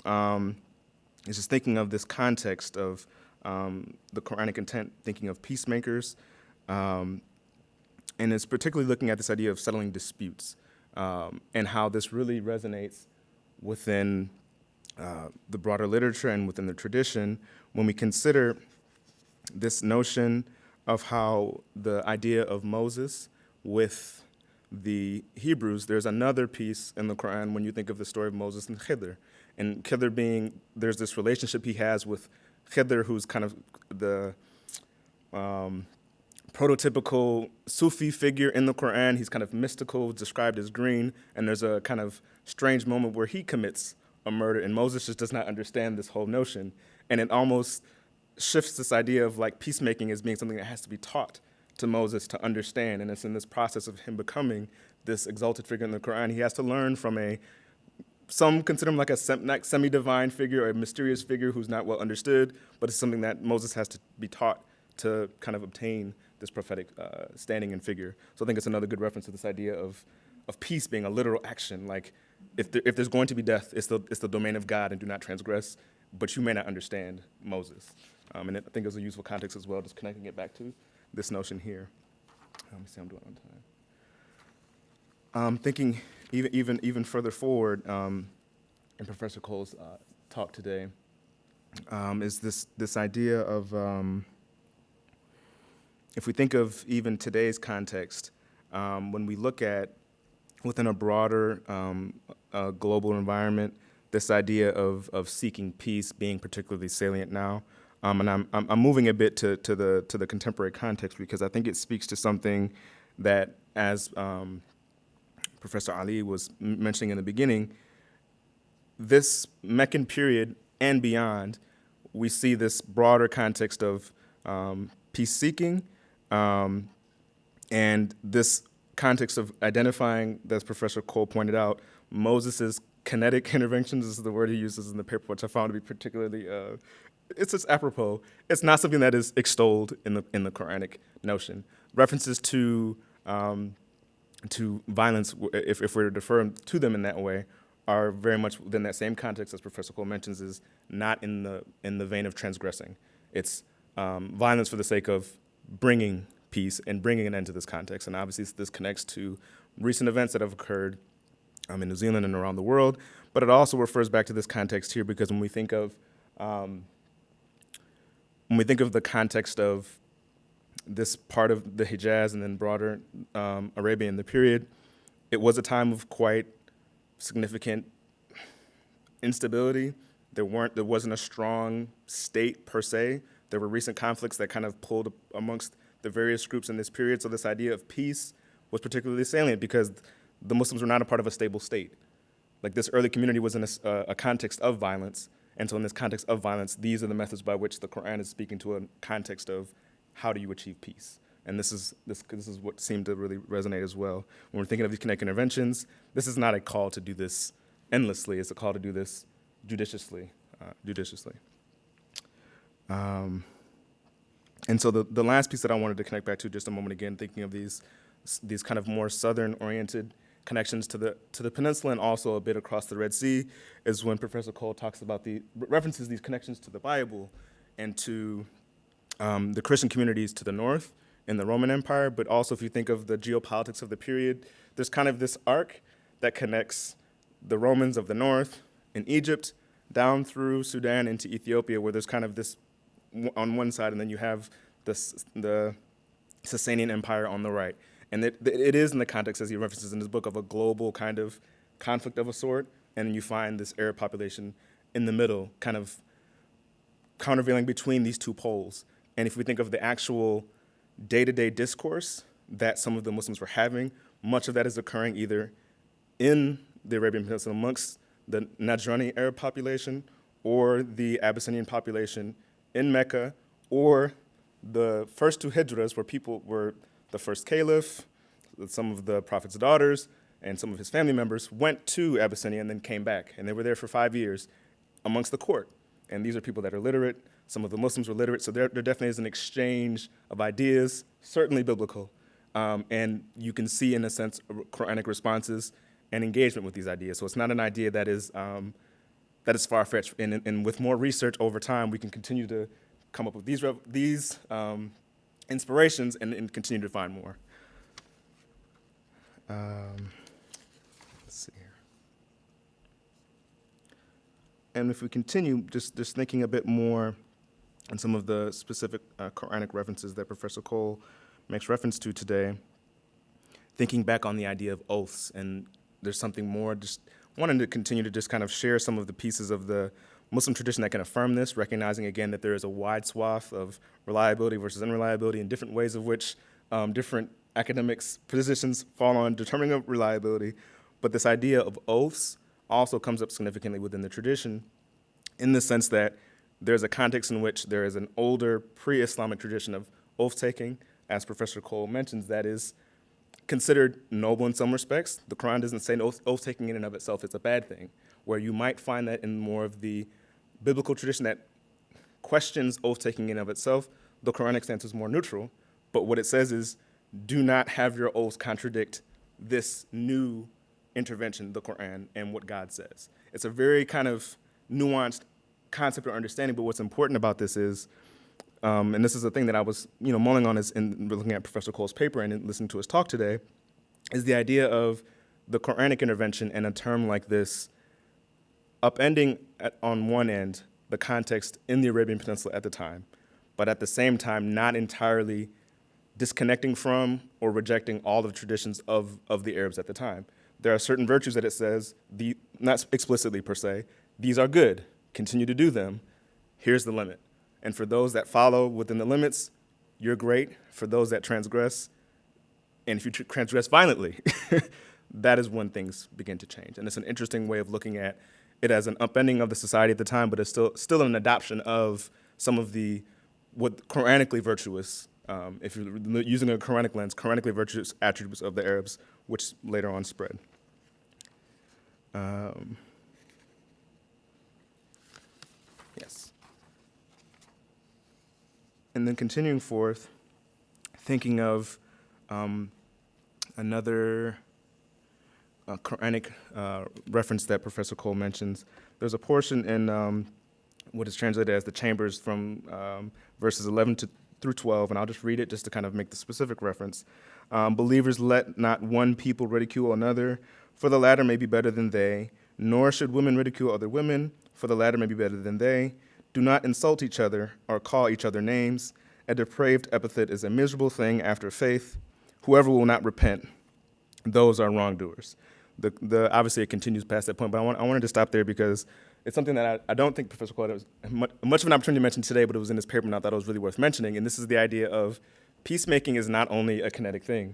is just thinking of this context of the Quranic intent, thinking of peacemakers, and it's particularly looking at this idea of settling disputes and how this really resonates within the broader literature and within the tradition when we consider this notion of how the idea of Moses with the Hebrews. There's another piece in the Quran when you think of the story of Moses and Khidr. And Khidr being, there's this relationship he has with Khidr, who's kind of the prototypical Sufi figure in the Quran. He's kind of mystical, described as green, and there's a kind of strange moment where he commits a murder, and Moses just does not understand this whole notion. And it almost shifts this idea of like peacemaking as being something that has to be taught to Moses to understand. And it's in this process of him becoming this exalted figure in the Quran. He has to learn from some consider him like a semi-divine figure or a mysterious figure who's not well understood, but it's something that Moses has to be taught to kind of obtain this prophetic standing and figure. So I think it's another good reference to this idea of peace being a literal action. Like if there's going to be death, it's the domain of God and do not transgress, but you may not understand Moses. And I think it's a useful context as well, just connecting it back to this notion here. Let me see, I'm doing it on time. Thinking even further forward in Professor Cole's talk today is this idea of if we think of even today's context, when we look at within a broader global environment, this idea of seeking peace being particularly salient now. And I'm moving a bit to the contemporary context because I think it speaks to something that, as Professor Ali was mentioning in the beginning, this Meccan period and beyond, we see this broader context of peace-seeking and this context of identifying, as Professor Cole pointed out, Moses's kinetic interventions is the word he uses in the paper, which I found to be particularly it's just apropos. It's not something that is extolled in the Quranic notion. References to violence, if we're deferring to them in that way, are very much within that same context as Professor Cole mentions, is not in the vein of transgressing. It's violence for the sake of bringing peace and bringing an end to this context. And obviously this connects to recent events that have occurred in New Zealand and around the world, but it also refers back to this context here because when we think of the context of this part of the Hijaz and then broader Arabia in the period, it was a time of quite significant instability. There wasn't a strong state per se. There were recent conflicts that kind of pulled amongst the various groups in this period. So this idea of peace was particularly salient because the Muslims were not a part of a stable state. Like this early community was in a context of violence. And so in this context of violence, these are the methods by which the Quran is speaking to a context of how do you achieve peace. And this is what seemed to really resonate as well. When we're thinking of these kinetic interventions, this is not a call to do this endlessly. It's a call to do this judiciously. And so the last piece that I wanted to connect back to just a moment again, thinking of these kind of more southern-oriented connections to the peninsula and also a bit across the Red Sea, is when Professor Cole talks about references these connections to the Bible and to the Christian communities to the north in the Roman Empire. But also, if you think of the geopolitics of the period, there's kind of this arc that connects the Romans of the north in Egypt down through Sudan into Ethiopia, where there's kind of this on one side, and then you have the Sasanian Empire on the right. And it is in the context, as he references in his book, of a global kind of conflict of a sort, and then you find this Arab population in the middle, kind of countervailing between these two poles. And if we think of the actual day-to-day discourse that some of the Muslims were having, much of that is occurring either in the Arabian Peninsula amongst the Najrani Arab population or the Abyssinian population in Mecca, or the first two hijras, where people were the first caliph, some of the prophet's daughters, and some of his family members went to Abyssinia and then came back. And they were there for 5 years amongst the court. And these are people that are literate. Some of the Muslims were literate. So there definitely is an exchange of ideas, certainly biblical. And you can see, in a sense, Quranic responses and engagement with these ideas. So it's not an idea that is far-fetched. And with more research over time, we can continue to come up with these inspirations and continue to find more. Let's see here. And if we continue, just thinking a bit more on some of the specific Quranic references that Professor Cole makes reference to today, thinking back on the idea of oaths, and there's something more, just wanting to continue to just kind of share some of the pieces of the Muslim tradition that can affirm this, recognizing again that there is a wide swath of reliability versus unreliability and different ways of which different academics' positions fall on determining reliability. But this idea of oaths also comes up significantly within the tradition, in the sense that there's a context in which there is an older pre-Islamic tradition of oath-taking, as Professor Cole mentions, that is considered noble in some respects. The Quran doesn't say oath-taking in and of itself is a bad thing, where you might find that in more of the biblical tradition that questions oath-taking in and of itself. The Quranic stance is more neutral, but what it says is, do not have your oaths contradict this new intervention, the Quran, and what God says. It's a very kind of nuanced concept or understanding, but what's important about this is, and this is the thing that I was mulling on in looking at Professor Cole's paper and listening to his talk today, is the idea of the Quranic intervention and a term like this upending on one end the context in the Arabian Peninsula at the time, but at the same time not entirely disconnecting from or rejecting all the traditions of the Arabs at the time. There are certain virtues that it says, not explicitly per se, these are good, continue to do them, here's the limit. And for those that follow within the limits, you're great. For those that transgress, and if you transgress violently, that is when things begin to change. And it's an interesting way of looking at it as an upending of the society at the time, but it's still an adoption of some of what Quranically virtuous, if you're using a Quranic lens, Quranically virtuous attributes of the Arabs, which later on spread. Yes. And then continuing forth, thinking of another Quranic reference that Professor Cole mentions. There's a portion in what is translated as the Chambers from verses 11 through 12, and I'll just read it just to kind of make the specific reference. Believers, let not one people ridicule another, for the latter may be better than they, nor should women ridicule other women, for the latter may be better than they. Do not insult each other or call each other names. A depraved epithet is a miserable thing after faith. Whoever will not repent, those are wrongdoers. Obviously, it continues past that point, but I wanted to stop there because it's something that I don't think Professor Cole has much of an opportunity to mention today, but it was in his paper, and I thought it was really worth mentioning. And this is the idea of peacemaking is not only a kinetic thing.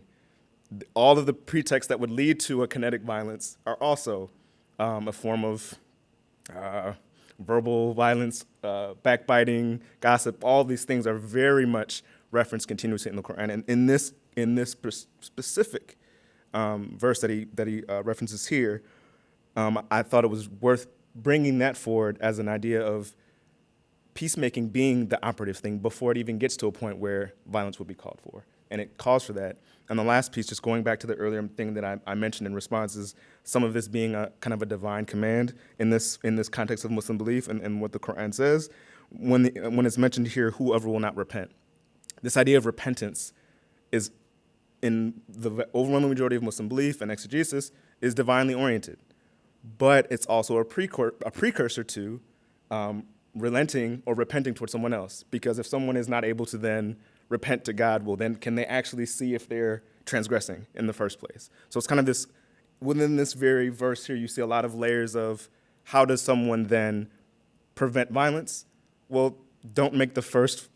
All of the pretexts that would lead to a kinetic violence are also a form of verbal violence, backbiting, gossip. All these things are very much referenced continuously in the Quran. And in this specific verse that he references here, I thought it was worth bringing that forward as an idea of peacemaking being the operative thing before it even gets to a point where violence would be called for. And it calls for that. And the last piece, just going back to the earlier thing that I mentioned in response, is some of this being a kind of a divine command in this context of Muslim belief and what the Quran says. When it's mentioned here, whoever will not repent. This idea of repentance is, in the overwhelming majority of Muslim belief and exegesis, is divinely oriented. But it's also a precursor to relenting or repenting towards someone else. Because if someone is not able to then repent to God, well, then can they actually see if they're transgressing in the first place? So it's kind of this, within this very verse here, you see a lot of layers of how does someone then prevent violence? Well, don't make the first,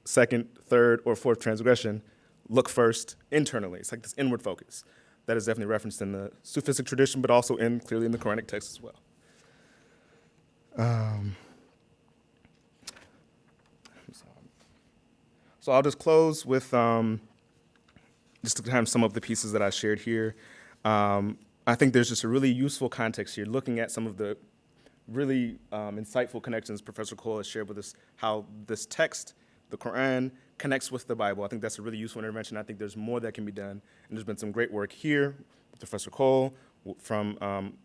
second, third, or fourth transgression. Look first internally. It's like this inward focus that is definitely referenced in the Sufistic tradition, but also clearly in the Quranic text as well. So I'll just close with just to kind of sum up the pieces that I shared here. I think there's just a really useful context here, looking at some of the really insightful connections Professor Cole has shared with us, how this text, the Quran, connects with the Bible. I think that's a really useful intervention. I think there's more that can be done. And there's been some great work here with Professor Cole, from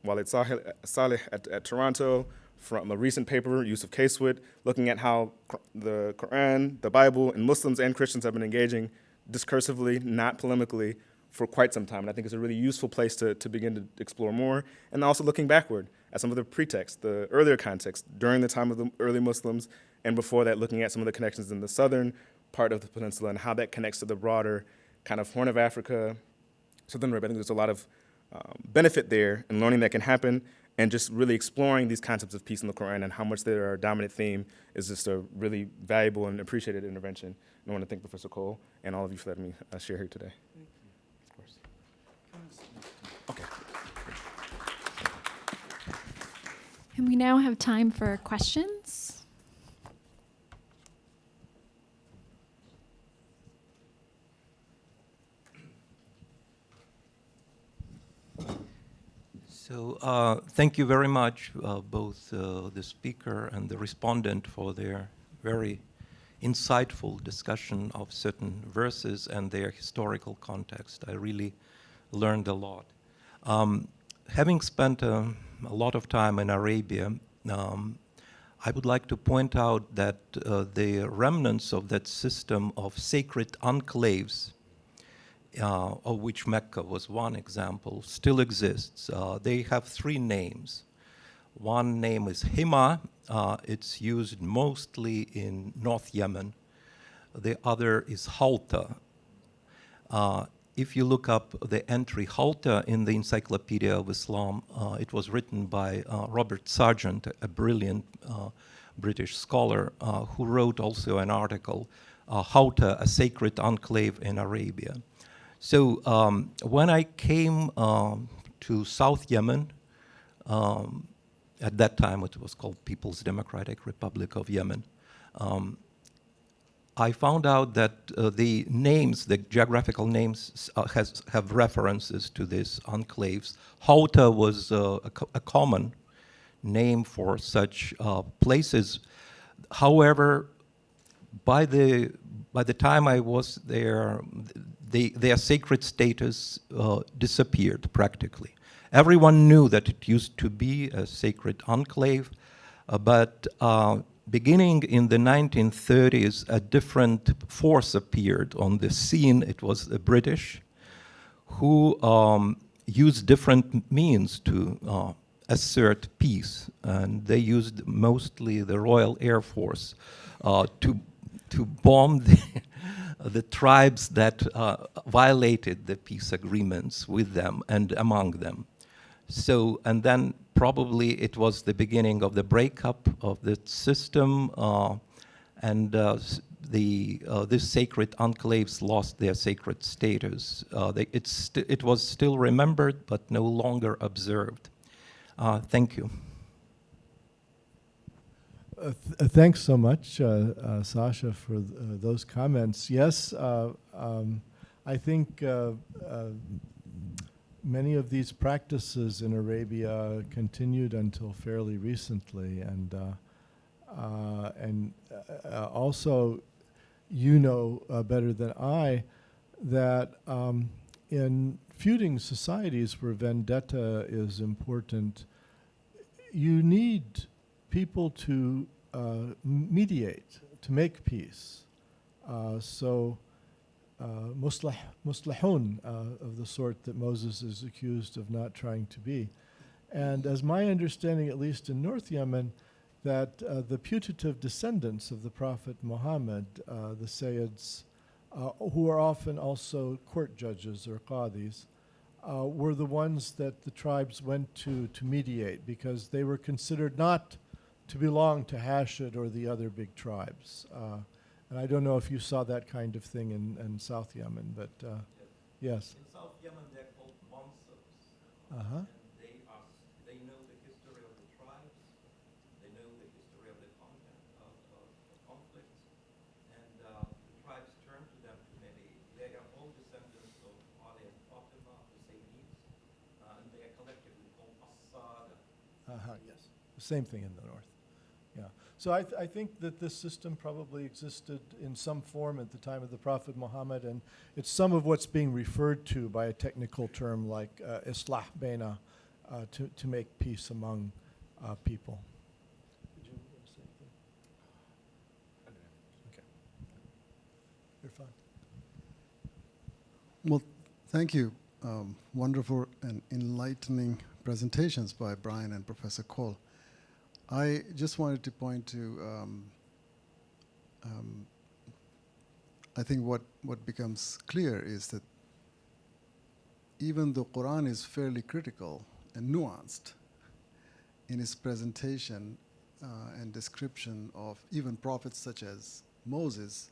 Walid Saleh at Toronto, from a recent paper, Yusuf Casewit, looking at how the Quran, the Bible, and Muslims and Christians have been engaging discursively, not polemically, for quite some time. And I think it's a really useful place to begin to explore more. And also looking backward at some of the pretext, the earlier context, during the time of the early Muslims, and before that, looking at some of the connections in the southern part of the peninsula and how that connects to the broader kind of Horn of Africa, Southern Arabia. I think there's a lot of benefit there in learning that can happen, and just really exploring these concepts of peace in the Quran and how much they're a dominant theme is just a really valuable and appreciated intervention. And I want to thank Professor Cole and all of you for letting me share here today. Thank you. Of course. Okay. And we now have time for questions. So thank you very much, both the speaker and the respondent, for their very insightful discussion of certain verses and their historical context. I really learned a lot. Having spent a lot of time in Arabia, I would like to point out that the remnants of that system of sacred enclaves, of which Mecca was one example, still exists. They have three names. One name is Hima. It's used mostly in North Yemen. The other is Halta. If you look up the entry Halta in the Encyclopedia of Islam, it was written by Robert Sargent, a brilliant British scholar, who wrote also an article, Halta, a Sacred Enclave in Arabia. So when I came to South Yemen, at that time it was called People's Democratic Republic of Yemen, I found out that the names, the geographical names, have references to these enclaves. Houta was a common name for such places. However, by the time I was there, their sacred status disappeared practically. Everyone knew that it used to be a sacred enclave, but beginning in the 1930s, a different force appeared on the scene. It was the British, who used different means to assert peace, and they used mostly the Royal Air Force to bomb the tribes that violated the peace agreements with them and among them. So, and then probably it was the beginning of the breakup of the system, and these sacred enclaves lost their sacred status. It was still remembered, but no longer observed. Thank you. Thanks so much, Sasha, for those comments. Yes, I think many of these practices in Arabia continued until fairly recently, and also, you know better than I that in feuding societies where vendetta is important, you need people to mediate, to make peace. Muslihun of the sort that Moses is accused of not trying to be. And as my understanding, at least in North Yemen, that the putative descendants of the Prophet Muhammad, the Sayyids, who are often also court judges or qadis, were the ones that the tribes went to mediate because they were considered not to belong to Hashid or the other big tribes. And I don't know if you saw that kind of thing in South Yemen, but yes. In South Yemen, they're called monsters. Uh-huh. And they know the history of the tribes. They know the history of the conflicts. And the tribes turn to them to mediate. They are all descendants of Ali and Fatima, the Sayyids, and they are collectively called Asada. Yes. The same thing in the north. Yeah. So I think that this system probably existed in some form at the time of the Prophet Muhammad, and it's some of what's being referred to by a technical term like islah baina, to make peace among people. Did you want to say anything? Okay. You're fine. Well, thank you. Wonderful and enlightening presentations by Bryon and Professor Cole. I just wanted to point to, I think what becomes clear is that even though Qur'an is fairly critical and nuanced in its presentation and description of even prophets such as Moses,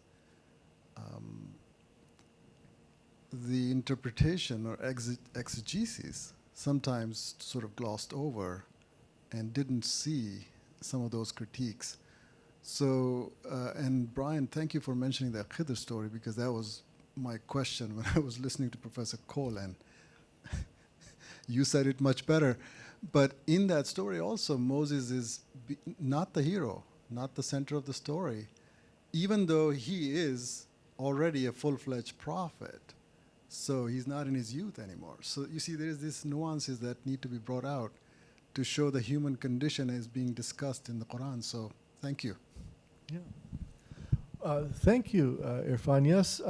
the interpretation or exegesis sometimes sort of glossed over and didn't see some of those critiques. So, and Bryon, thank you for mentioning the Khidr story, because that was my question when I was listening to Professor Cole, and you said it much better. But in that story also, Moses is not the hero, not the center of the story, even though he is already a full-fledged prophet. So he's not in his youth anymore. So you see, there's these nuances that need to be brought out to show the human condition is being discussed in the Quran. So thank you. Yeah. Thank you, Irfan. Yes,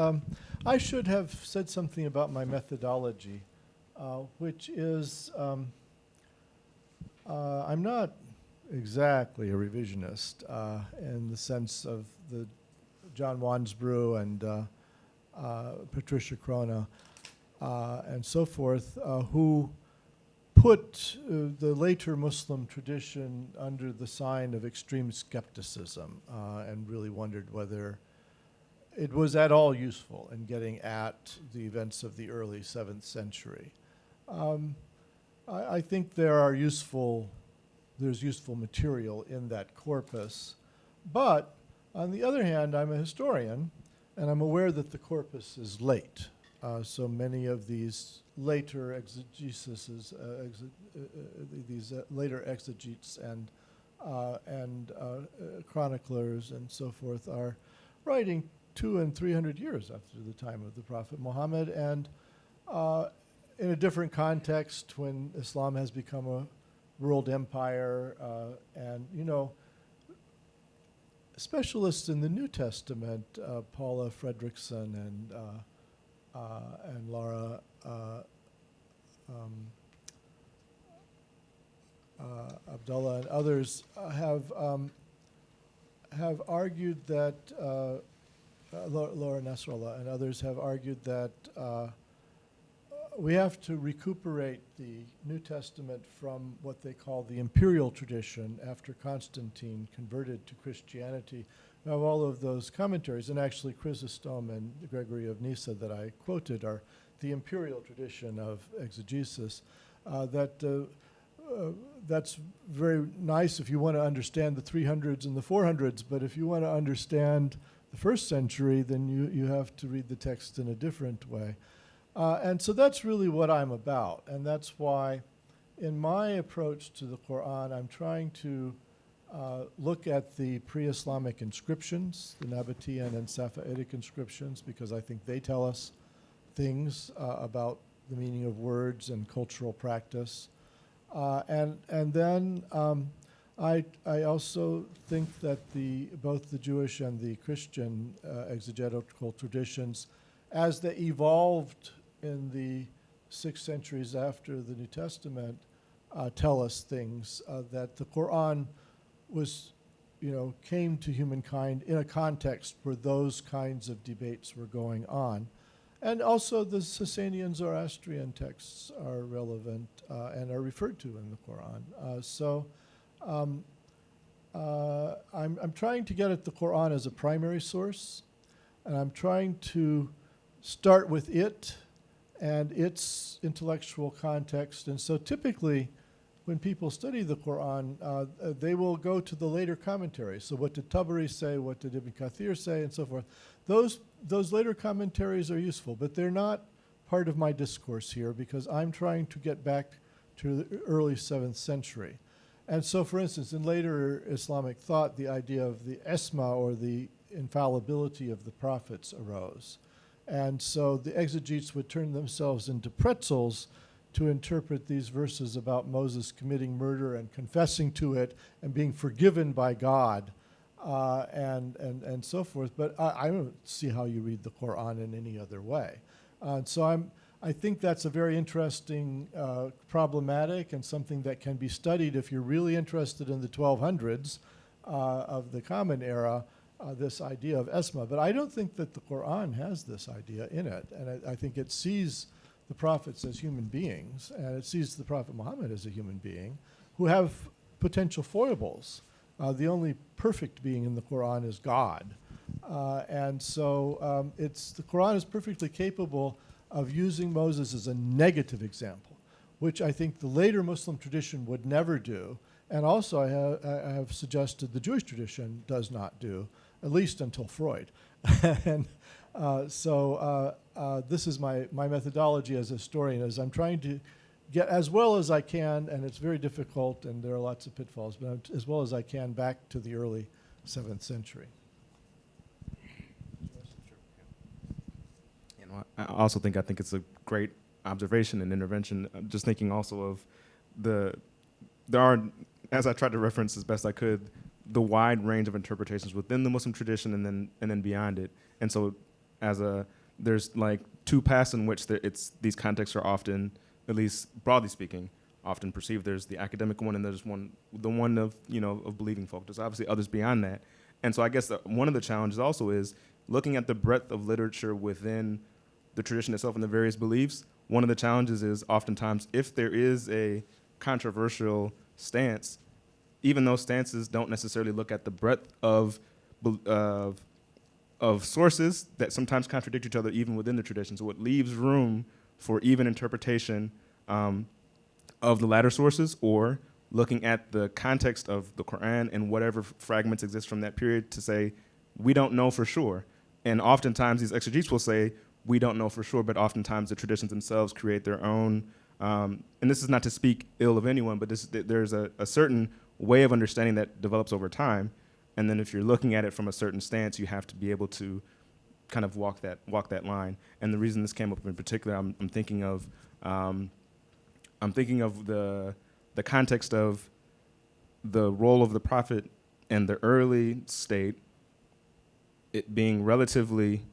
I should have said something about my methodology, which is I'm not exactly a revisionist in the sense of the John Wansbrough and Patricia Crona and so forth, who put the later Muslim tradition under the sign of extreme skepticism and really wondered whether it was at all useful in getting at the events of the early 7th century. I think there's useful material in that corpus, but on the other hand, I'm a historian, and I'm aware that the corpus is late. So many of these later exegeses, these later exegetes and chroniclers and so forth are writing 200 and 300 years after the time of the Prophet Muhammad, and in a different context when Islam has become a world empire, and you know, specialists in the New Testament, Paula Fredrickson and Laura Abdullah and others have argued that Laura Nasrallah and others have argued that we have to recuperate the New Testament from what they call the imperial tradition after Constantine converted to Christianity. We have all of those commentaries, and actually Chrysostom and Gregory of Nyssa that I quoted are the imperial tradition of exegesis, that that's very nice if you want to understand the 300s and the 400s, but if you want to understand the first century, then you have to read the text in a different way. And so that's really what I'm about, and that's why in my approach to the Qur'an, I'm trying to look at the pre-Islamic inscriptions, the Nabatean and Safavidic inscriptions, because I think they tell us things about the meaning of words and cultural practice. And then I also think that both the Jewish and the Christian exegetical traditions, as they evolved in the 6 centuries after the New Testament, tell us things that the Qur'an came to humankind in a context where those kinds of debates were going on. And also the Sasanian Zoroastrian texts are relevant and are referred to in the Qur'an. I'm trying to get at the Qur'an as a primary source, and I'm trying to start with it and its intellectual context. And so typically, when people study the Qur'an, they will go to the later commentaries. So what did Tabari say, what did Ibn Kathir say, and so forth. Those later commentaries are useful, but they're not part of my discourse here because I'm trying to get back to the early 7th century. And so, for instance, in later Islamic thought, the idea of the esma, or the infallibility of the prophets, arose. And so the exegetes would turn themselves into pretzels to interpret these verses about Moses committing murder and confessing to it and being forgiven by God and so forth. But I don't see how you read the Qur'an in any other way. So I think that's a very interesting problematic and something that can be studied if you're really interested in the 1200s of the Common Era, this idea of esma. But I don't think that the Qur'an has this idea in it. And I think it sees the prophets as human beings, and it sees the Prophet Muhammad as a human being who have potential foibles. The only perfect being in the Qur'an is God. And so the Qur'an is perfectly capable of using Moses as a negative example, which I think the later Muslim tradition would never do. And also I have suggested the Jewish tradition does not do, at least until Freud. And this is my methodology as a historian, is I'm trying to get as well as I can, and it's very difficult and there are lots of pitfalls, but as well as I can back to the early 7th century. I also think it's a great observation and intervention. Just thinking also of there are, as I tried to reference as best I could, the wide range of interpretations within the Muslim tradition and then beyond it. And so there's like two paths in which these contexts are often, at least broadly speaking, often perceived. There's the academic one, and there's the one of believing folk. There's obviously others beyond that. And so I guess one of the challenges also is looking at the breadth of literature within the tradition itself and the various beliefs. One of the challenges is oftentimes if there is a controversial stance, even those stances don't necessarily look at the breadth of sources that sometimes contradict each other even within the tradition. So it leaves room for even interpretation of the latter sources, or looking at the context of the Qur'an and whatever fragments exist from that period to say, we don't know for sure. And oftentimes these exegetes will say, we don't know for sure, but oftentimes the traditions themselves create their own, and this is not to speak ill of anyone, but there's a certain way of understanding that develops over time. And then if you're looking at it from a certain stance, you have to be able to kind of walk that line. And the reason this came up in particular, I'm thinking of the context of the role of the prophet in the early state, it being relatively,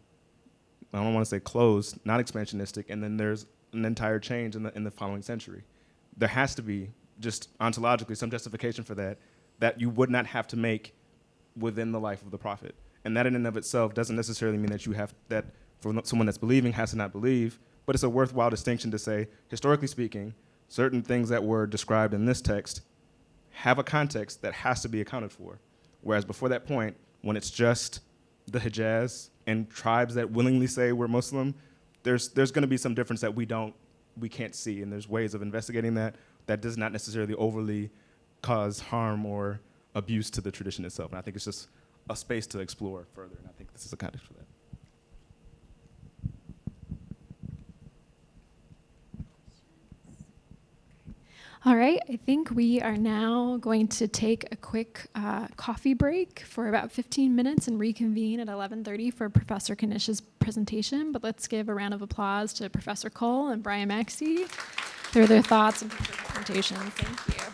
I don't want to say closed, not expansionistic, and then there's an entire change in the following century. There has to be, just ontologically, some justification for that you would not have to make within the life of the prophet. And that in and of itself doesn't necessarily mean that for someone that's believing has to not believe, but it's a worthwhile distinction to say, historically speaking, certain things that were described in this text have a context that has to be accounted for. Whereas before that point, when it's just the Hijaz and tribes that willingly say we're Muslim, there's going to be some difference that we can't see, and there's ways of investigating that. that does not necessarily overly cause harm or abuse to the tradition itself. And I think it's just a space to explore further, and I think this is a context for that. All right, I think we are now going to take a quick coffee break for about 15 minutes and reconvene at 11:30 for Professor Kanish's presentation. But let's give a round of applause to Professor Cole and Bryon Maxey for their thoughts and presentations. Thank you.